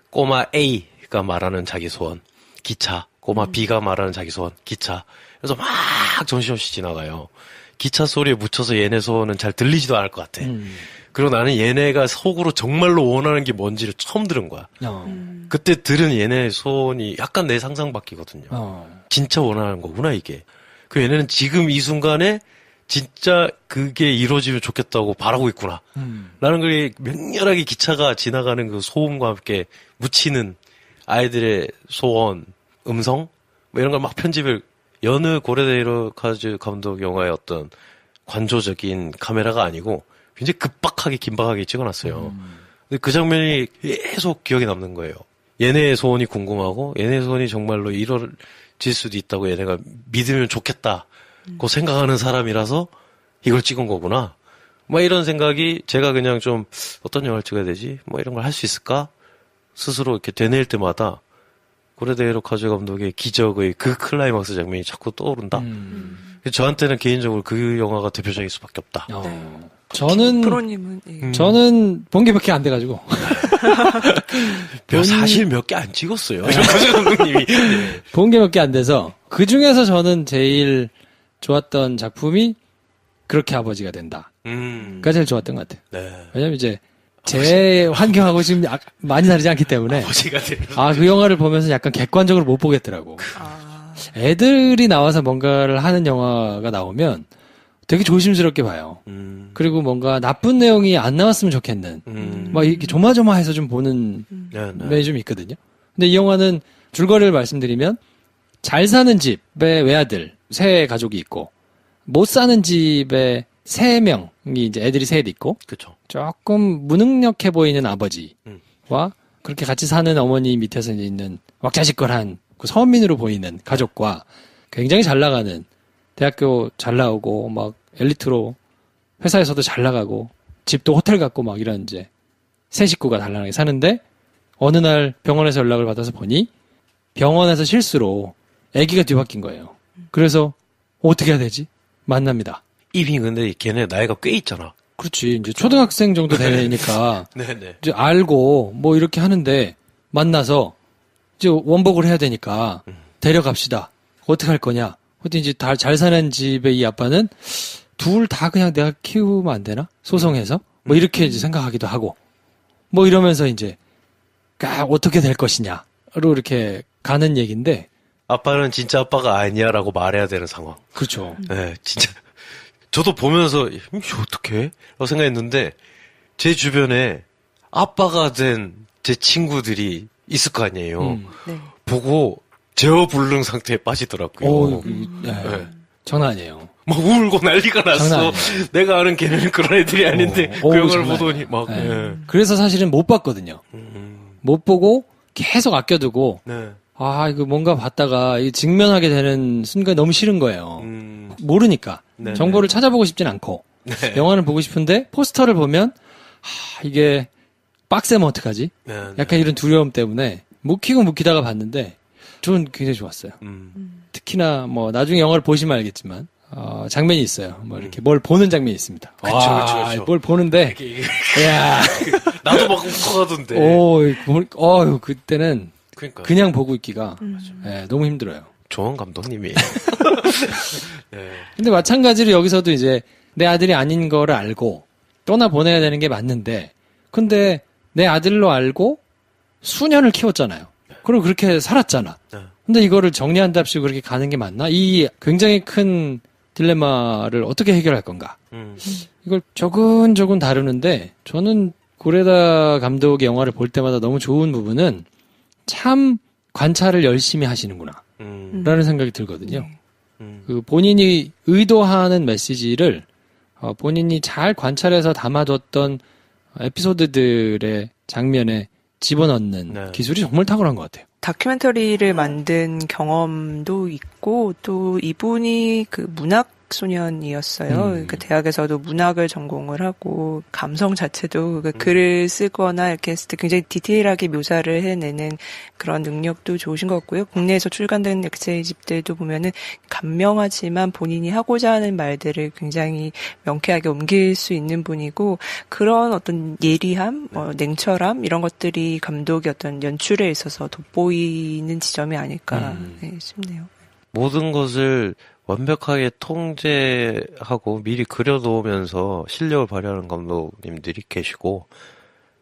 꼬마 A가 말하는 자기 소원, 기차. 꼬마 B가 말하는 자기 소원, 기차. 그래서 막 정신없이 지나가요. 기차 소리에 묻혀서 얘네 소원은 잘 들리지도 않을 것 같아. 그리고 나는 얘네가 속으로 정말로 원하는 게 뭔지를 처음 들은 거야. 그때 들은 얘네 소원이 약간 내 상상 밖이거든요. 진짜 원하는 거구나, 이게. 그 얘네는 지금 이 순간에 진짜 그게 이루어지면 좋겠다고 바라고 있구나. 라는 걸 맹렬하게 기차가 지나가는 그 소음과 함께 묻히는 아이들의 소원, 음성? 뭐 이런 걸 막 편집을 여느 고레다 히로카즈 감독 영화의 어떤 관조적인 카메라가 아니고 굉장히 급박하게 긴박하게 찍어놨어요. 근데 그 장면이 계속 기억에 남는 거예요. 얘네의 소원이 궁금하고 얘네의 소원이 정말로 이루어질 수도 있다고 얘네가 믿으면 좋겠다고 생각하는 사람이라서 이걸 찍은 거구나. 뭐 이런 생각이 제가 그냥 좀 어떤 영화를 찍어야 되지? 뭐 이런 걸 할 수 있을까? 스스로 이렇게 되뇌일 때마다 고레다 히로카즈 감독의 기적의 그 클라이막스 장면이 자꾸 떠오른다. 저한테는 개인적으로 그 영화가 대표적일 수밖에 없다. 저는 본 게 몇 개 안 돼가지고. 사실 몇 개 안 찍었어요. 히로카즈 감독님이. 본 게 몇 개 안 돼서 그 중에서 저는 제일 좋았던 작품이 그렇게 아버지가 된다. 그가 제일 좋았던 것 같아요. 네. 왜냐면 이제 제 환경하고 지금 많이 다르지 않기 때문에 그 영화를 보면서 약간 객관적으로 못 보겠더라고. 애들이 나와서 뭔가를 하는 영화가 나오면 되게 조심스럽게 봐요. 그리고 뭔가 나쁜 내용이 안 나왔으면 좋겠는 막 이렇게 조마조마해서 좀 보는 면이 좀 있거든요. 근데 이 영화는 줄거리를 말씀드리면 잘 사는 집에 외아들 세 가족이 있고 못 사는 집에 3명이 이제 애들이 셋 있고, 그쵸. 조금 무능력해 보이는 아버지와 그렇게 같이 사는 어머니 밑에서 이제 있는 왁자지껄한 그 서민으로 보이는 가족과 굉장히 잘 나가는 대학교 잘 나오고 막 엘리트로 회사에서도 잘 나가고 집도 호텔 같고 막 이런 이제 세 식구가 단란하게 사는데 어느 날 병원에서 연락을 받아서 보니 병원에서 실수로 아기가 뒤바뀐 거예요. 그래서 어떻게 해야 되지? 만납니다. 이미 근데 걔네 나이가 꽤 있잖아. 그렇지. 이제 초등학생 정도 되니까 네네. 이제 알고 뭐 이렇게 하는데 만나서 이제 원복을 해야 되니까 데려갑시다. 어떻게 할 거냐? 어떻게 이제 다 잘 사는 집의 이 아빠는 둘 다 그냥 내가 키우면 안 되나? 소송해서 뭐 이렇게 이제 생각하기도 하고 뭐 이러면서 이제 어떻게 될 것이냐로 이렇게 가는 얘기인데 아빠는 진짜 아빠가 아니야라고 말해야 되는 상황. 그렇죠. 네, 진짜. 저도 보면서 이거 어떡해? 라고 생각했는데 제 주변에 아빠가 된 제 친구들이 있을 거 아니에요. 네. 보고 제어불능 상태에 빠지더라고요. 네. 장난 아니에요. 막 울고 난리가 났어. 내가 아는 걔네는 그런 애들이 아닌데 그 영화를 보더니 막. 네. 네. 그래서 사실은 못 봤거든요. 못 보고 계속 아껴두고 네. 이거 뭔가 봤다가 직면하게 되는 순간이 너무 싫은 거예요. 모르니까. 네. 정보를 찾아보고 싶진 않고. 네. 영화를 보고 싶은데 포스터를 보면 이게 빡세면 어떡하지? 네. 약간 이런 두려움 때문에 묵히다가 봤는데 저는 굉장히 좋았어요. 특히나 뭐 나중에 영화를 보시면 알겠지만 장면이 있어요. 뭐 이렇게 뭘 보는 장면이 있습니다. 그쵸. 뭘 보는데 야 나도 막 웃어가던데. 그때는 그러니까. 그냥 보고 있기가 너무 힘들어요. 좋은 감독님이에요. 네. 근데 마찬가지로 여기서도 이제 내 아들이 아닌 거를 알고 떠나 보내야 되는 게 맞는데 근데 내 아들로 알고 수년을 키웠잖아요. 그리고 그렇게 살았잖아. 근데 이거를 정리한답시고 그렇게 가는 게 맞나? 이 굉장히 큰 딜레마를 어떻게 해결할 건가? 이걸 조금 다루는데 저는 고레다 감독의 영화를 볼 때마다 너무 좋은 부분은 참 관찰을 열심히 하시는구나 라는 생각이 들거든요. 그 본인이 의도하는 메시지를 본인이 잘 관찰해서 담아뒀던 에피소드들의 장면에 집어넣는 네. 기술이 정말 탁월한 것 같아요. 다큐멘터리를 만든 경험도 있고 또 이분이 그 문학 소년이었어요. 그 대학에서도 문학을 전공을 하고 감성 자체도 그 글을 쓰거나 이렇게 했을 때 굉장히 디테일하게 묘사를 해내는 그런 능력도 좋으신 것 같고요. 국내에서 출간된 에세이집들도 보면은 감명하지만 본인이 하고자 하는 말들을 굉장히 명쾌하게 옮길 수 있는 분이고 그런 어떤 예리함, 냉철함 이런 것들이 감독의 어떤 연출에 있어서 돋보이는 지점이 아닐까 싶네요. 모든 것을 완벽하게 통제하고 미리 그려놓으면서 실력을 발휘하는 감독님들이 계시고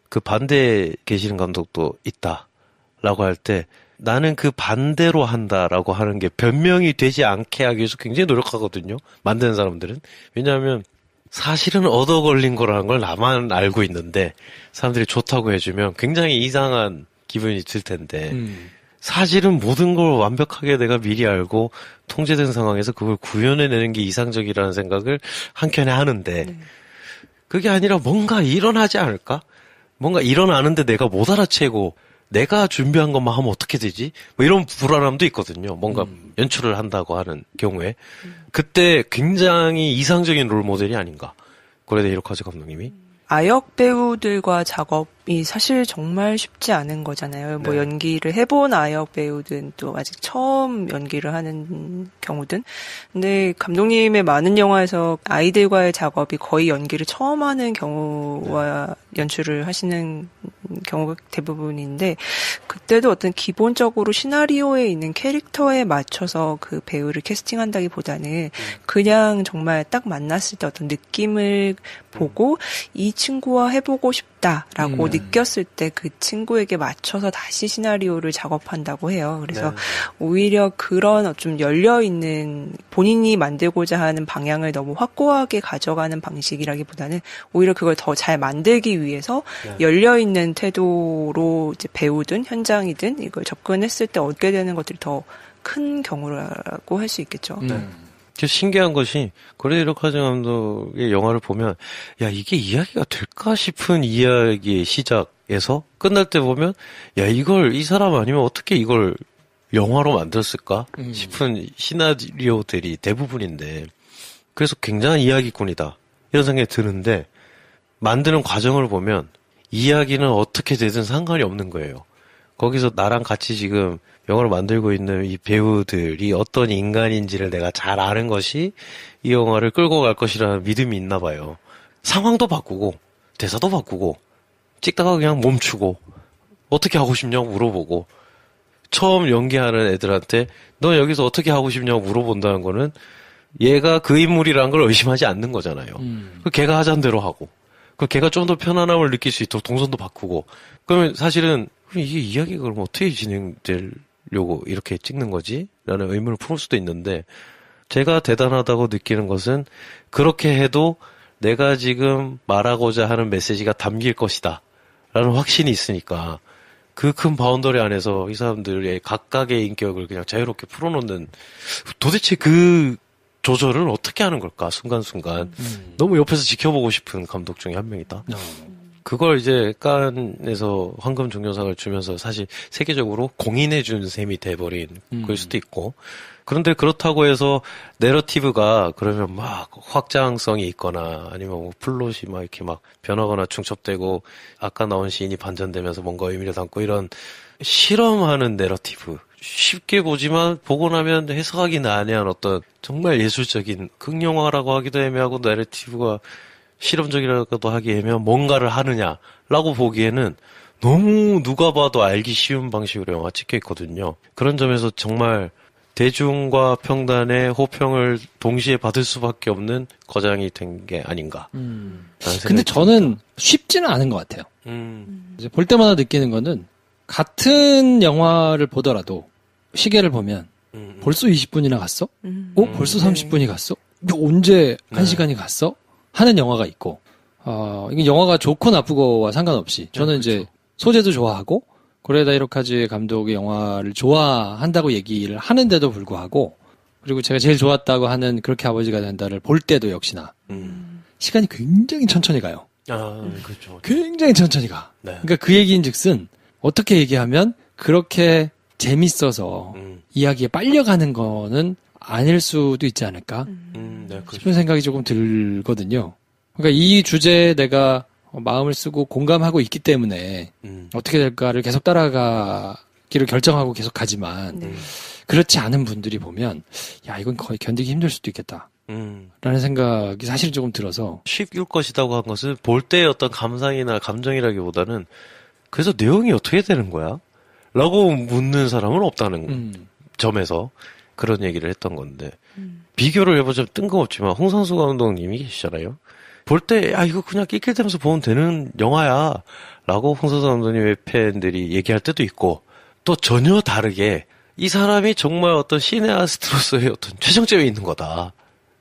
그 반대에 계시는 감독도 있다라고 할 때 나는 그 반대로 한다라고 하는 게 변명이 되지 않게 하기 위해서 굉장히 노력하거든요. 만드는 사람들은. 왜냐하면 사실은 얻어 걸린 거라는 걸 나만 알고 있는데 사람들이 좋다고 해주면 굉장히 이상한 기분이 들 텐데 사실은 모든 걸 완벽하게 내가 미리 알고 통제된 상황에서 그걸 구현해내는 게 이상적이라는 생각을 한켠에 하는데 그게 아니라 뭔가 일어나지 않을까? 뭔가 일어나는데 내가 못 알아채고 내가 준비한 것만 하면 어떻게 되지? 뭐 이런 불안함도 있거든요. 뭔가 연출을 한다고 하는 경우에. 그때 굉장히 이상적인 롤모델이 아닌가. 고레다 히로카즈 감독님이. 아역 배우들과 작업이 사실 정말 쉽지 않은 거잖아요. 뭐 연기를 해본 아역 배우든 또 아직 처음 연기를 하는 경우든. 근데 감독님의 많은 영화에서 아이들과의 작업이 거의 연기를 처음 하는 경우와 연출을 하시는 경우가 대부분인데 그때도 어떤 기본적으로 시나리오에 있는 캐릭터에 맞춰서 그 배우를 캐스팅한다기보다는 그냥 정말 딱 만났을 때 어떤 느낌을 보고 이 친구와 해보고 싶다라고 느꼈을 때 그 친구에게 맞춰서 다시 시나리오를 작업한다고 해요. 그래서 오히려 그런 좀 열려있는 본인이 만들고자 하는 방향을 너무 확고하게 가져가는 방식이라기보다는 오히려 그걸 더 잘 만들기 위해서 열려있는 태도로 이제 배우든 현장이든 이걸 접근했을 때 얻게 되는 것들이 더 큰 경우라고 할 수 있겠죠. 신기한 것이 고레다 히로카즈 감독의 영화를 보면 야 이게 이야기가 될까 싶은 이야기의 시작에서 끝날 때 보면 야 이걸 이 사람 아니면 어떻게 이걸 영화로 만들었을까 싶은 시나리오들이 대부분인데 그래서 굉장한 이야기꾼이다 이런 생각이 드는데 만드는 과정을 보면 이야기는 어떻게 되든 상관이 없는 거예요. 거기서 나랑 같이 지금 영화를 만들고 있는 이 배우들이 어떤 인간인지를 내가 잘 아는 것이 이 영화를 끌고 갈 것이라는 믿음이 있나 봐요. 상황도 바꾸고 대사도 바꾸고 찍다가 그냥 멈추고 어떻게 하고 싶냐고 물어보고 처음 연기하는 애들한테 너 여기서 어떻게 하고 싶냐고 물어본다는 거는 얘가 그 인물이라는 걸 의심하지 않는 거잖아요. 걔가 하자는 대로 하고 그 걔가 좀 더 편안함을 느낄 수 있도록 동선도 바꾸고 그러면 사실은 이게 이야기가 그럼 어떻게 진행되려고 이렇게 찍는 거지? 라는 의문을 품을 수도 있는데 제가 대단하다고 느끼는 것은 그렇게 해도 내가 지금 말하고자 하는 메시지가 담길 것이다 라는 확신이 있으니까 그 큰 바운더리 안에서 이 사람들의 각각의 인격을 그냥 자유롭게 풀어놓는 도대체 그 조절을 어떻게 하는 걸까 순간순간 너무 옆에서 지켜보고 싶은 감독 중에 한 명이다. 그걸 이제 칸에서 황금 종려상을 주면서 사실 세계적으로 공인해준 셈이 돼버린 걸 수도 있고 그런데 그렇다고 해서 내러티브가 그러면 막 확장성이 있거나 아니면 뭐 플롯이 막 이렇게 막 변하거나 중첩되고 아까 나온 시인이 반전되면서 뭔가 의미를 담고 이런 실험하는 내러티브 쉽게 보지만 보고 나면 해석하기 난해한 어떤 정말 예술적인 극영화라고 하기도 애매하고 내러티브가 실험적이라고도 하기 애매한 뭔가를 하느냐라고 보기에는 너무 누가 봐도 알기 쉬운 방식으로 영화가 찍혀 있거든요. 그런 점에서 정말 대중과 평단의 호평을 동시에 받을 수밖에 없는 거장이 된 게 아닌가. 근데 저는 쉽지는 않은 것 같아요. 이제 볼 때마다 느끼는 거는 같은 영화를 보더라도 시계를 보면 벌써 20분이나 갔어? 벌써 30분이 갔어? 언제 1시간이 갔어? 하는 영화가 있고, 이게 영화가 좋고 나쁘고와 상관없이, 저는 이제 소재도 좋아하고, 고레다 히로카즈 감독의 영화를 좋아한다고 얘기를 하는데도 불구하고, 그리고 제가 제일 좋았다고 하는 그렇게 아버지가 된다를 볼 때도 역시나, 시간이 굉장히 천천히 가요. 그렇죠. 굉장히 천천히 가. 네. 그러니까 그 얘기인 즉슨, 어떻게 얘기하면 그렇게 재밌어서 이야기에 빨려가는 거는 아닐 수도 있지 않을까 네, 싶은 생각이 조금 들거든요. 그러니까 이 주제에 내가 마음을 쓰고 공감하고 있기 때문에 어떻게 될까를 계속 따라가기를 결정하고 계속 가지만 그렇지 않은 분들이 보면 야 이건 거의 견디기 힘들 수도 있겠다 라는 생각이 사실 조금 들어서 쉬울 것이라고 한 것은 볼 때의 어떤 감상이나 감정이라기보다는 그래서 내용이 어떻게 되는 거야? 라고 묻는 사람은 없다는 점에서 그런 얘기를 했던 건데 비교를 해보자면 뜬금없지만 홍상수 감독님이 계시잖아요. 볼 때 이거 그냥 낄낄대면서 보면 되는 영화야 라고 홍상수 감독님의 팬들이 얘기할 때도 있고 또 전혀 다르게 이 사람이 정말 어떤 시네아스트로서의 어떤 최정점에 있는 거다.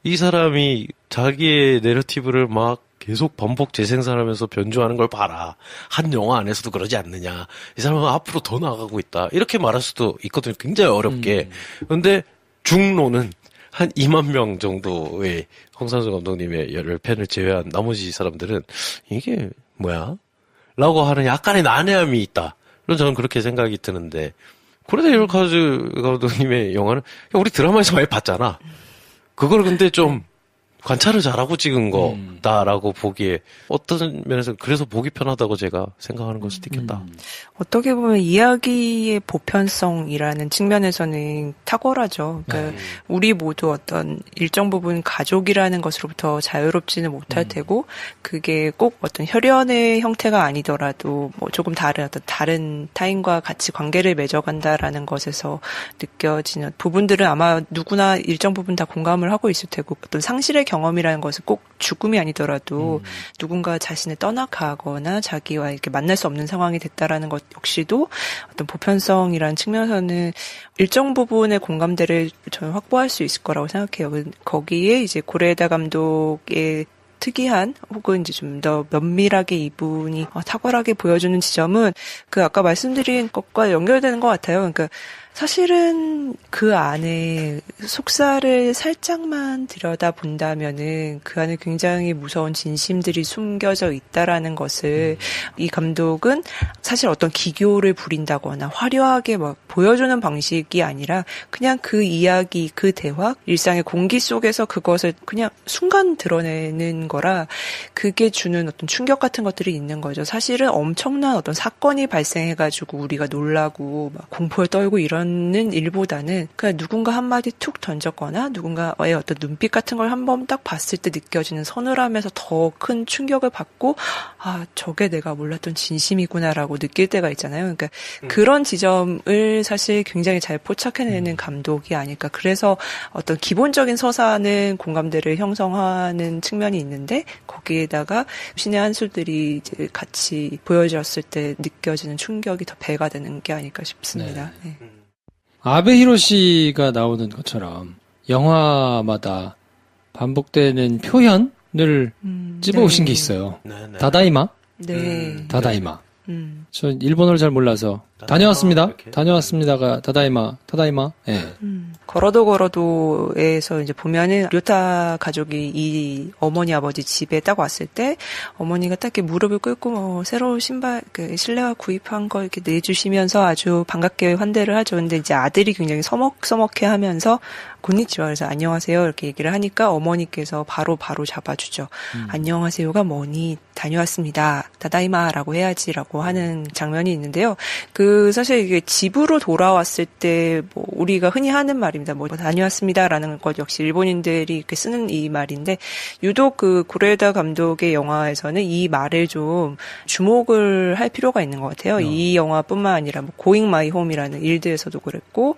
이 사람이 자기의 내러티브를 막 계속 반복 재생산하면서 변주하는 걸 봐라. 한 영화 안에서도 그러지 않느냐. 이 사람은 앞으로 더 나아가고 있다. 이렇게 말할 수도 있거든요. 굉장히 어렵게. 그런데 중로는 한 2만 명 정도의 홍상수 감독님의 팬을 제외한 나머지 사람들은 이게 뭐야? 라고 하는 약간의 난해함이 있다. 그런 저는 그렇게 생각이 드는데 고레다 히로카즈 감독님의 영화는 우리 드라마에서 많이 봤잖아. 그걸 근데 좀 관찰을 잘하고 찍은 거다라고 보기에 어떤 면에서 그래서 보기 편하다고 제가 생각하는 걸 수도 있겠다. 어떻게 보면 이야기의 보편성이라는 측면에서는 탁월하죠. 그러니까 우리 모두 어떤 일정 부분 가족이라는 것으로부터 자유롭지는 못할 테고 그게 꼭 어떤 혈연의 형태가 아니더라도 뭐 조금 다른 어떤 다른 타인과 같이 관계를 맺어간다라는 것에서 느껴지는 부분들은 아마 누구나 일정 부분 다 공감을 하고 있을 테고 어떤 상실의 경험이라는 것은 꼭 죽음이 아니더라도 누군가 자신을 떠나가거나 자기와 이렇게 만날 수 없는 상황이 됐다라는 것 역시도 어떤 보편성이라는 측면에서는 일정 부분의 공감대를 저는 확보할 수 있을 거라고 생각해요. 거기에 이제 고레에다 감독의 특이한 혹은 이제 좀 더 면밀하게 이분이 탁월하게 보여주는 지점은 그 아까 말씀드린 것과 연결되는 것 같아요. 그러니까 사실은 그 안에 속살을 살짝만 들여다본다면은 그 안에 굉장히 무서운 진심들이 숨겨져 있다라는 것을 이 감독은 사실 어떤 기교를 부린다거나 화려하게 막 보여주는 방식이 아니라 그냥 그 이야기, 그 대화, 일상의 공기 속에서 그것을 그냥 순간 드러내는 거라 그게 주는 어떤 충격 같은 것들이 있는 거죠. 사실은 엄청난 어떤 사건이 발생해가지고 우리가 놀라고 막 공포에 떨고 이런 일보다는 그냥 누군가 한마디 툭 던졌거나 누군가의 어떤 눈빛 같은 걸 한번 딱 봤을 때 느껴지는 서늘함에서 더 큰 충격을 받고 저게 내가 몰랐던 진심이구나라고 느낄 때가 있잖아요. 그러니까 그런 지점을 사실 굉장히 잘 포착해내는 감독이 아닐까. 그래서 어떤 기본적인 서사는 공감대를 형성하는 측면이 있는데 거기에다가 신의 한 수들이 이제 같이 보여졌을 때 느껴지는 충격이 더 배가 되는 게 아닐까 싶습니다. 네. 아베 히로시가 나오는 것처럼 영화마다 반복되는 표현을 찝어오신 게 있어요. 다다이마? 네. 다다이마. 저 일본어를 잘 몰라서 다녀왔습니다. 다녀왔습니다가 다다이마. 예. 걸어도에서 이제 보면은 료타 가족이 이 어머니 아버지 집에 딱 왔을 때 어머니가 딱 이렇게 무릎을 꿇고 새로운 신발 실내화 구입한 걸 이렇게 내주시면서 아주 반갑게 환대를 하죠. 근데 이제 아들이 굉장히 서먹서먹해하면서 곤니치와 그래서 안녕하세요 이렇게 얘기를 하니까 어머니께서 바로 잡아주죠. 안녕하세요가 뭐니 다녀왔습니다. 다다이마라고 해야지라고 하는 장면이 있는데요. 사실 이게 집으로 돌아왔을 때 뭐 우리가 흔히 하는 말입니다. 뭐 다녀왔습니다라는 것 역시 일본인들이 이렇게 쓰는 이 말인데 유독 그 고레에다 감독의 영화에서는 이 말을 좀 주목을 할 필요가 있는 것 같아요. 이 영화뿐만 아니라 뭐 Going My Home이라는 일드에서도 그랬고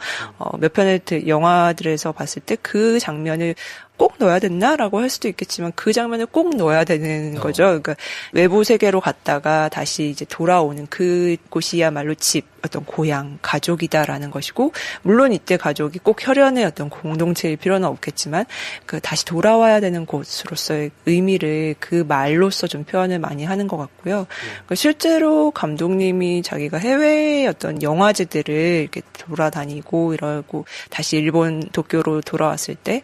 몇 편의 영화들에서 봤을 때 그 장면을 꼭 넣어야 됐나라고 할 수도 있겠지만 그 장면을 꼭 넣어야 되는 거죠. 그러니까 외부 세계로 갔다가 다시 이제 돌아오는 그곳이야말로 집. 어떤 고향, 가족이다라는 것이고, 물론 이때 가족이 꼭 혈연의 어떤 공동체일 필요는 없겠지만, 다시 돌아와야 되는 곳으로서의 의미를 그 말로써 좀 표현을 많이 하는 것 같고요. 실제로 감독님이 자기가 해외의 어떤 영화제들을 이렇게 돌아다니고 이러고 다시 일본 도쿄로 돌아왔을 때,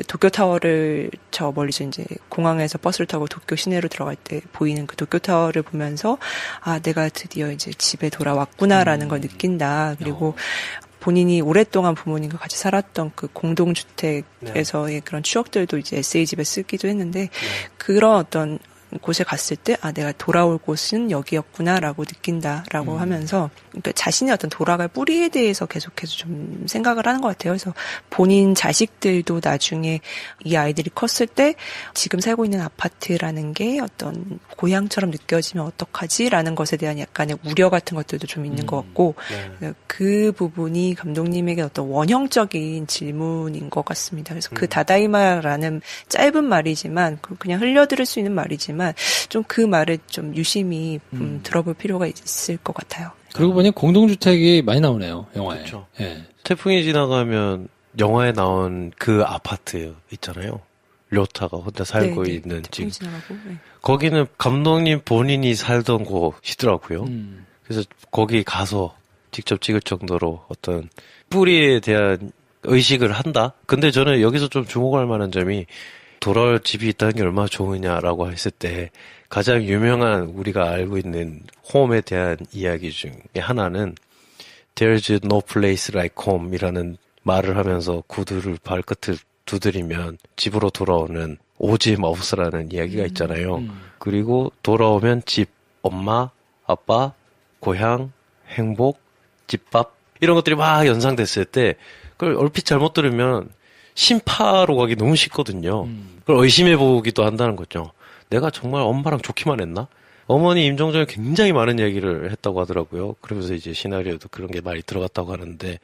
도쿄타워를 저 멀리서 이제 공항에서 버스를 타고 도쿄 시내로 들어갈 때 보이는 그 도쿄타워를 보면서, 내가 드디어 이제 집에 돌아왔구나라는 걸 느낀다. 그리고 본인이 오랫동안 부모님과 같이 살았던 그 공동주택에서의 그런 추억들도 이제 에세이집에 쓰기도 했는데, 그런 어떤 곳에 갔을 때, 내가 돌아올 곳은 여기였구나라고 느낀다라고 하면서, 그러니까 자신의 어떤 돌아갈 뿌리에 대해서 계속해서 좀 생각을 하는 것 같아요. 그래서 본인 자식들도 나중에 이 아이들이 컸을 때 지금 살고 있는 아파트라는 게 어떤 고향처럼 느껴지면 어떡하지라는 것에 대한 약간의 우려 같은 것들도 좀 있는 것 같고, 그 부분이 감독님에게 어떤 원형적인 질문인 것 같습니다. 그래서 그 다다이마라는 짧은 말이지만, 그냥 흘려들을 수 있는 말이지만, 좀 그 말을 좀 유심히 들어볼 필요가 있을 것 같아요. 그러고 보니 공동주택이 많이 나오네요, 영화에. 그렇죠. 예. 태풍이 지나가면 영화에 나온 그 아파트 있잖아요. 료타가 혼자 살고 있는 집. 거기는 감독님 본인이 살던 곳이더라고요. 그래서 거기 가서 직접 찍을 정도로 어떤 뿌리에 대한 의식을 한다? 근데 저는 여기서 좀 주목할 만한 점이 돌아올 집이 있다는 게 얼마나 좋으냐라고 했을 때 가장 유명한 우리가 알고 있는 홈에 대한 이야기 중에 하나는 There's no place like home 이라는 말을 하면서 구두를 발끝을 두드리면 집으로 돌아오는 오지 마우스라는 이야기가 있잖아요. 그리고 돌아오면 집, 엄마, 아빠, 고향, 행복, 집밥 이런 것들이 막 연상됐을 때 그걸 얼핏 잘못 들으면 심파로 가기 너무 쉽거든요. 그걸 의심해보기도 한다는 거죠. 내가 정말 엄마랑 좋기만 했나? 어머니 임종정에 굉장히 많은 얘기를 했다고 하더라고요. 그러면서 이제 시나리오도 그런 게 많이 들어갔다고 하는데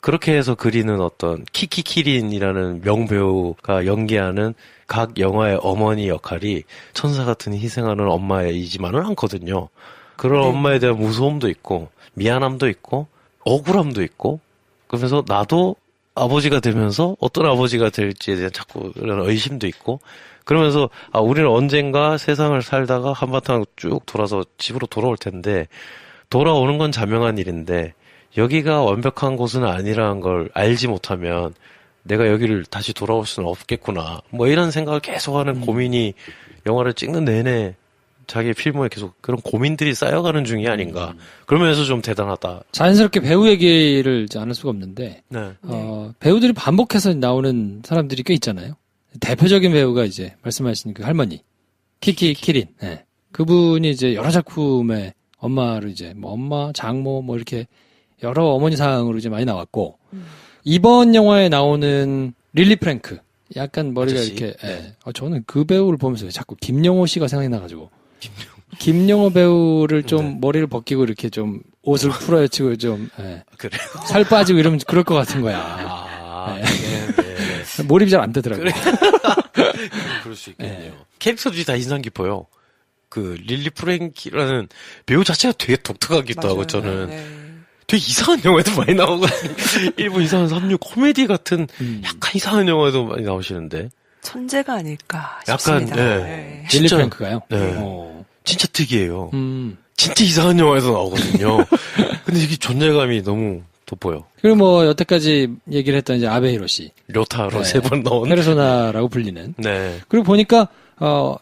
그렇게 해서 그리는 어떤 키키키린이라는 명배우가 연기하는 각 영화의 어머니 역할이 천사 같은 희생하는 엄마이지만은 않거든요. 그런 엄마에 대한 무서움도 있고 미안함도 있고 억울함도 있고 그러면서 나도 아버지가 되면서 어떤 아버지가 될지에 대한 자꾸 이런 의심도 있고 그러면서 우리는 언젠가 세상을 살다가 한바탕 쭉 돌아서 집으로 돌아올 텐데 돌아오는 건 자명한 일인데 여기가 완벽한 곳은 아니라는 걸 알지 못하면 내가 여기를 다시 돌아올 수는 없겠구나 뭐 이런 생각을 계속하는 고민이 영화를 찍는 내내 자기 필모에 계속 그런 고민들이 쌓여가는 중이 아닌가. 그러면서 좀 대단하다. 자연스럽게 배우 얘기를 안 할 수가 없는데, 네. 배우들이 반복해서 나오는 사람들이 꽤 있잖아요. 대표적인 배우가 이제 말씀하신 그 할머니, 키키키린. 네. 그분이 이제 여러 작품의 엄마를 이제 뭐 엄마, 장모 뭐 이렇게 여러 어머니 상으로 이제 많이 나왔고, 이번 영화에 나오는 릴리 프랭크. 약간 머리가 아저씨? 이렇게, 네. 저는 그 배우를 보면서 자꾸 김영호 씨가 생각이 나가지고. 김영호 배우를 좀 머리를 벗기고 이렇게 좀 옷을 풀어헤치고 좀 그래요? 살 빠지고 이러면 그럴 것 같은 거야. 네. 몰입이 잘 안 되더라고요. 그럴 수 있겠네요. 캐릭터들이 다 인상 깊어요. 그 릴리 프랭키라는 배우 자체가 되게 독특하기도 하고 저는 되게 이상한 영화에도 많이 나오거든요. 일본 이상한 삼류 코미디 같은 약간 이상한 영화에도 많이 나오시는데 천재가 아닐까 약간 싶습니다. 릴리 프랭크가요? 네. 진짜 특이해요. 진짜 이상한 영화에서 나오거든요. 근데 이게 존재감이 너무 돋보여. 그리고 뭐 여태까지 얘기를 했던 이제 아베 히로시, 료타로 3번 나온 페르소나라고 불리는. 네. 그리고 보니까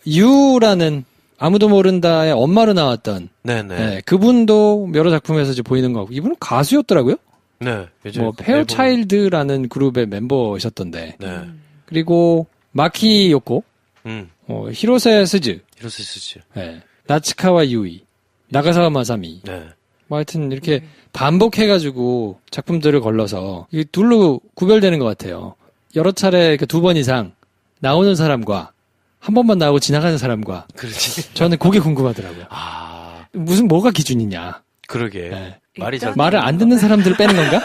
유라는 아무도 모른다의 엄마로 나왔던 네, 그분도 여러 작품에서 이제 보이는 거 같고 이분은 가수였더라고요. 네. 뭐 페어차일드라는 그룹의 멤버이셨던데. 네. 그리고 마키 요코, 히로세 스즈, 네, 나츠카와 유이, 나가사와 마사미. 네. 뭐 하여튼 이렇게 반복해가지고 작품들을 걸러서 이게 둘로 구별되는 것 같아요. 여러 차례 그 2번 이상 나오는 사람과 한 번만 나오고 지나가는 사람과. 그렇지. 저는 그게 궁금하더라고요. 뭐가 기준이냐. 그러게. 네. 말을 안 듣는 사람들을 빼는 건가?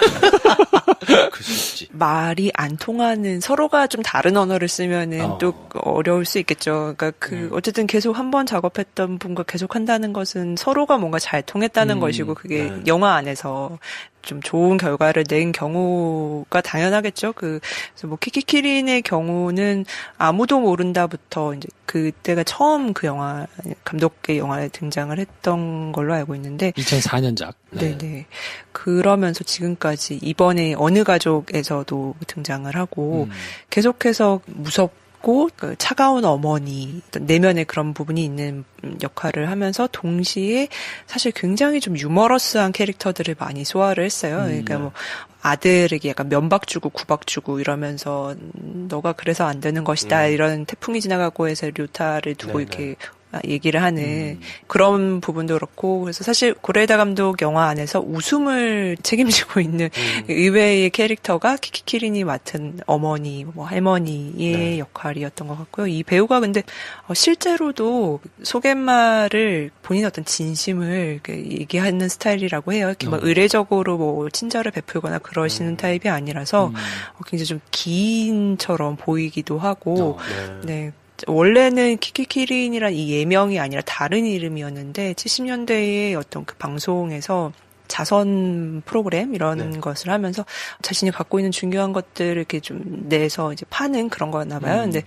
그럴 수 있지. 말이 안 통하는 서로가 좀 다른 언어를 쓰면은 또 어려울 수 있겠죠. 그러니까 어쨌든 계속 한 번 작업했던 분과 계속 한다는 것은 서로가 뭔가 잘 통했다는 것이고 그게 영화 안에서 좀 좋은 결과를 낸 경우가 당연하겠죠. 그래서 뭐 키키키린의 경우는 아무도 모른다부터 이제 그때가 처음 그 영화 감독의 영화에 등장을 했던 걸로 알고 있는데 2004년작. 네네. 그러면서 지금까지 이번에 어느 가족에서도 등장을 하고 계속해서 무섭고 그 차가운 어머니 내면에 그런 부분이 있는 역할을 하면서 동시에 사실 굉장히 좀 유머러스한 캐릭터들을 많이 소화를 했어요. 그러니까 뭐 아들에게 약간 면박 주고 구박 주고 이러면서 너가 그래서 안 되는 것이다 이런 태풍이 지나가고 해서 류타를 두고 이렇게 얘기를 하는 그런 부분도 그렇고 그래서 사실 고레에다 감독 영화 안에서 웃음을 책임지고 있는 의외의 캐릭터가 키키키린이 맡은 어머니, 뭐 할머니의 역할이었던 것 같고요. 이 배우가 근데 실제로도 소갯말을 본인의 어떤 진심을 얘기하는 스타일이라고 해요. 이렇게 막 의례적으로 뭐 친절을 베풀거나 그러시는 타입이 아니라서 굉장히 좀 기인처럼 보이기도 하고 네. 원래는 키키키린이란 이 예명이 아니라 다른 이름이었는데 70년대에 어떤 그 방송에서 자선 프로그램 이런 것을 하면서 자신이 갖고 있는 중요한 것들을 이렇게 좀 내서 이제 파는 그런 거였나 봐요. 근데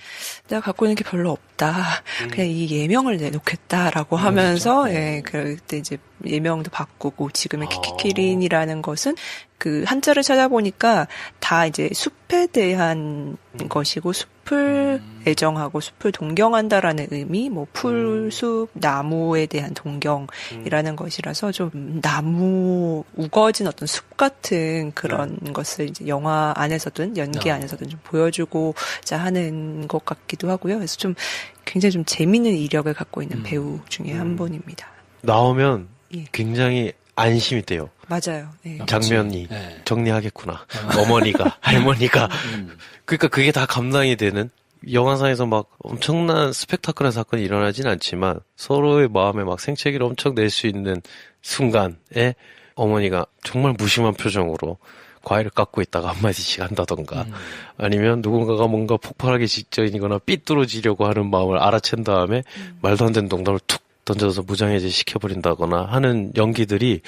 내가 갖고 있는 게 별로 없다. 그냥 이 예명을 내놓겠다라고 하면서 예, 그때 이제 예명도 바꾸고 지금의 키키키린이라는 것은 그 한자를 찾아보니까 다 이제 숲에 대한 것이고 숲을 애정하고 숲을 동경한다라는 의미, 뭐 풀, 숲, 나무에 대한 동경이라는 것이라서 좀 나무 우거진 어떤 숲 같은 그런 것을 이제 영화 안에서든 연기 안에서든 좀 보여주고자 하는 것 같기도 하고요. 그래서 좀 굉장히 좀 재미있는 이력을 갖고 있는 배우 중에 한 분입니다. 나오면 굉장히 안심이 돼요. 맞아요. 네. 장면이 정리하겠구나. 어머니가 할머니가 그러니까 그게 다 감당이 되는 영화상에서 막 엄청난 스펙타클한 사건이 일어나진 않지만 서로의 마음에 막 생채기를 엄청 낼 수 있는 순간에 어머니가 정말 무심한 표정으로 과일을 깎고 있다가 한마디씩 한다던가 아니면 누군가가 뭔가 폭발하기 직전이거나 삐뚤어지려고 하는 마음을 알아챈 다음에 말도 안 되는 농담을 툭 던져서 무장해제 시켜버린다거나 하는 연기들이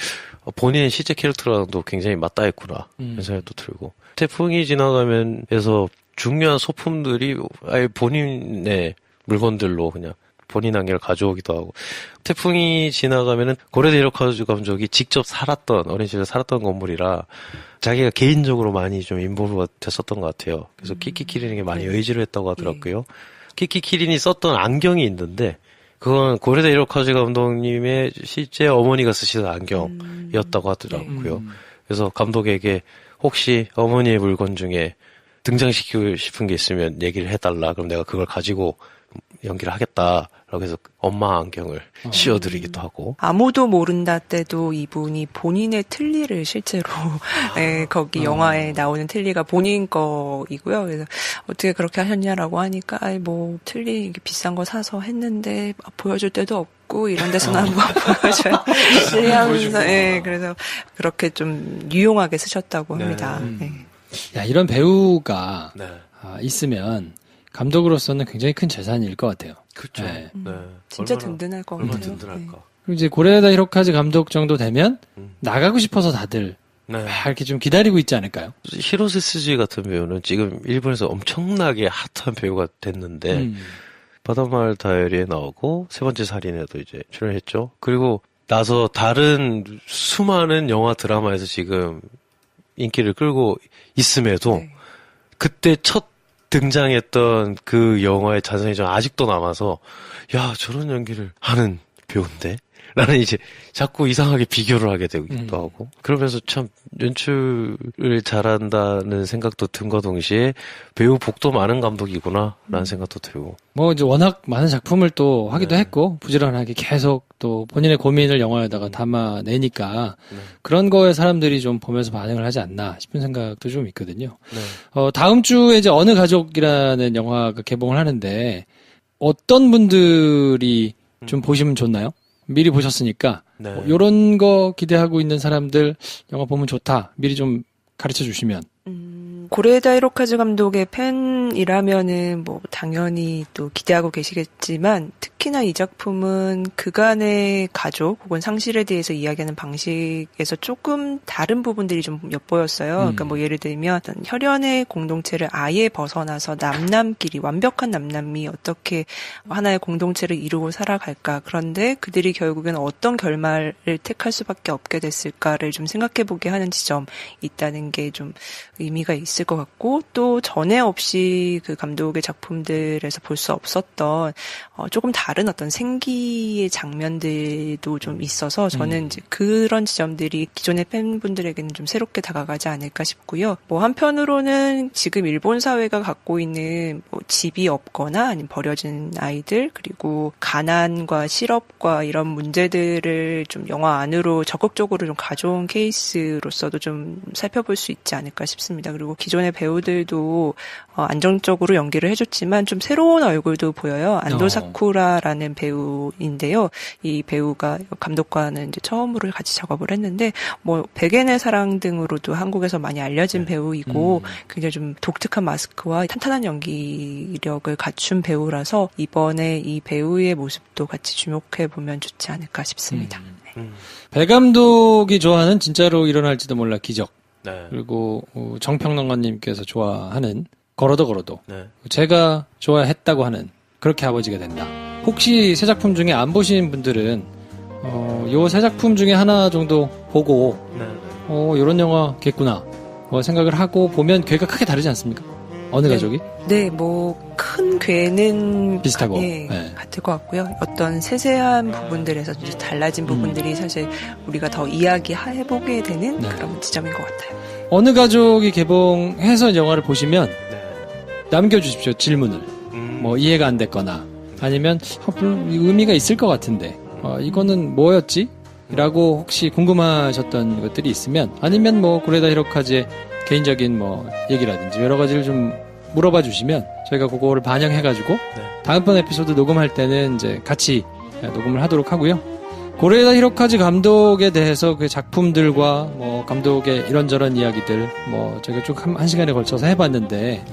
본인의 실제 캐릭터랑도 굉장히 맞닿았구나 이런 생각도 들고 태풍이 지나가면에서 중요한 소품들이 아예 본인의 물건들로 그냥 본인 한계를 가져오기도 하고 태풍이 지나가면은 고레다 히로카즈 감독이 직접 살았던 어린 시절에 살았던 건물이라 자기가 개인적으로 많이 좀 인볼브가 됐었던 것 같아요. 그래서 키키키린에게 많이 의지를 했다고 하더라고요. 키키키린이 썼던 안경이 있는데 그건 고레다 히로카즈 감독님의 실제 어머니가 쓰시던 안경이었다고 하더라고요. 그래서 감독에게 혹시 어머니의 물건 중에 등장시키고 싶은 게 있으면 얘기를 해달라. 그럼 내가 그걸 가지고 연기를 하겠다라고 해서 엄마 안경을 씌워드리기도 하고. 아무도 모른다 때도 이분이 본인의 틀니를 실제로 거기 영화에 나오는 틀니가 본인 거이고요. 그래서 어떻게 그렇게 하셨냐라고 하니까 뭐 틀니 비싼 거 사서 했는데 보여줄 데도 없고 이런 데서는 한번 보여줘야 하면서 그래서 그렇게 좀 유용하게 쓰셨다고 합니다. 야, 이런 배우가 있으면 감독으로서는 굉장히 큰 재산일 것 같아요. 그렇죠. 네. 진짜 든든할 것 얼마나 같아요. 든든할까. 그리고 이제 고레다 히로카즈 감독 정도 되면 나가고 싶어서 다들 막 이렇게 좀 기다리고 있지 않을까요? 히로세 스지 같은 배우는 지금 일본에서 엄청나게 핫한 배우가 됐는데 바다마을 다이어리에 나오고 세 번째 살인에도 이제 출연했죠. 그리고 나서 다른 수많은 영화 드라마에서 지금 인기를 끌고 있음에도 그때 첫 등장했던 그 영화의 자성이 좀 아직도 남아서 야 저런 연기를 하는 배우인데? 라는 이제 자꾸 이상하게 비교를 하게 되기도 하고 그러면서 참 연출을 잘한다는 생각도 든과 동시에 배우 복도 많은 감독이구나 라는 생각도 들고 뭐 이제 워낙 많은 작품을 또 하기도 했고 부지런하게 계속 또 본인의 고민을 영화에다가 담아내니까 그런 거에 사람들이 좀 보면서 반응을 하지 않나 싶은 생각도 좀 있거든요. 다음 주에 이제 어느 가족이라는 영화가 개봉을 하는데 어떤 분들이 좀 보시면 좋나요? 미리 보셨으니까 요런 거 기대하고 있는 사람들 영화 보면 좋다. 미리 좀 가르쳐 주시면. 고레에다 히로카즈 감독의 팬이라면은 뭐 당연히 또 기대하고 계시겠지만 특히나 이 작품은 그간의 가족 혹은 상실에 대해서 이야기하는 방식에서 조금 다른 부분들이 좀 엿보였어요. 그러니까 뭐 예를 들면 어떤 혈연의 공동체를 아예 벗어나서 남남끼리 완벽한 남남이 어떻게 하나의 공동체를 이루고 살아갈까. 그런데 그들이 결국에는 어떤 결말을 택할 수밖에 없게 됐을까를 좀 생각해보게 하는 지점이 있다는 게 좀 의미가 있을 것 같고 또 전에 없이 그 감독의 작품들에서 볼 수 없었던 조금 다른 어떤 생기의 장면들도 좀 있어서 저는 이제 그런 지점들이 기존의 팬분들에게는 좀 새롭게 다가가지 않을까 싶고요. 뭐 한편으로는 지금 일본 사회가 갖고 있는 뭐 집이 없거나 아니면 버려진 아이들 그리고 가난과 실업과 이런 문제들을 좀 영화 안으로 적극적으로 좀 가져온 케이스로서도 좀 살펴볼 수 있지 않을까 싶습니다. 그리고 기존의 배우들도 안정적으로 연기를 해줬지만 좀 새로운 얼굴도 보여요. 안도 사쿠라라는 배우인데요. 이 배우가 감독과는 이제 처음으로 같이 작업을 했는데 뭐 백엔의 사랑 등으로도 한국에서 많이 알려진 배우이고 굉장히 좀 독특한 마스크와 탄탄한 연기력을 갖춘 배우라서 이번에 이 배우의 모습도 같이 주목해 보면 좋지 않을까 싶습니다. 배 감독이 좋아하는 진짜로 일어날지도 몰라 기적. 네. 그리고 정평론가님께서 좋아하는 걸어도 네. 제가 좋아했다고 하는 그렇게 아버지가 된다. 혹시 새 작품 중에 안 보신 분들은 요 새 작품 중에 하나 정도 보고 요런 영화겠구나 생각을 하고 보면 괴가 크게 다르지 않습니까? 어느 가족이? 네, 뭐 큰 괴는 비슷하고 같을 것 같고요. 어떤 세세한 부분들에서 이제 달라진 부분들이 사실 우리가 더 이야기해보게 되는 그런 지점인 것 같아요. 어느 가족이 개봉해서 영화를 보시면 남겨주십시오. 질문을. 뭐 이해가 안 됐거나 아니면 의미가 있을 것 같은데 이거는 뭐였지? 라고 혹시 궁금하셨던 것들이 있으면 아니면 뭐 고레다 히로카즈의 개인적인 뭐 얘기라든지 여러 가지를 좀 물어봐 주시면 저희가 그거를 반영해가지고 다음번 에피소드 녹음할 때는 이제 같이 녹음을 하도록 하고요. 고레다 히로카즈 감독에 대해서 그 작품들과 뭐 감독의 이런저런 이야기들 뭐 저희가 쭉 한 시간에 걸쳐서 해봤는데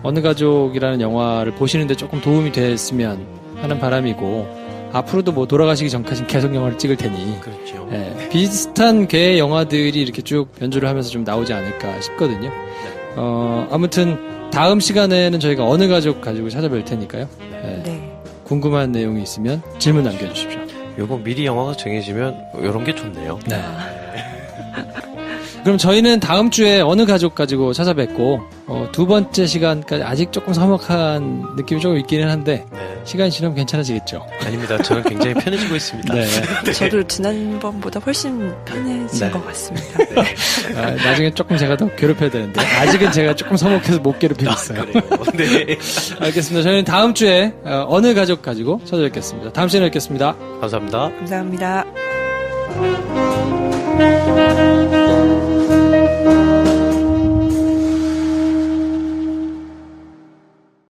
어느 가족이라는 영화를 보시는데 조금 도움이 됐으면 하는 바람이고 앞으로도 뭐 돌아가시기 전까지 계속 영화를 찍을 테니 그렇죠. 비슷한 괴 영화들이 이렇게 쭉 연주를 하면서 좀 나오지 않을까 싶거든요. 아무튼 다음 시간에는 저희가 어느 가족 가지고 찾아뵐 테니까요. 궁금한 내용이 있으면 질문 남겨주십시오. 요거 미리 영화가 정해지면 이런 게 좋네요. 네. 그럼 저희는 다음 주에 어느 가족 가지고 찾아뵙고 두 번째 시간까지 아직 조금 서먹한 느낌이 조금 있기는 한데 시간이 지나면 괜찮아지겠죠? 아닙니다. 저는 굉장히 편해지고 있습니다. 저도 지난번보다 훨씬 편해진 것 같습니다. 나중에 조금 제가 더 괴롭혀야 되는데 아직은 제가 조금 서먹해서 못 괴롭히고 있어요. 네. 알겠습니다. 저희는 다음 주에 어느 가족 가지고 찾아뵙겠습니다. 다음 시간에 뵙겠습니다. 감사합니다. 감사합니다.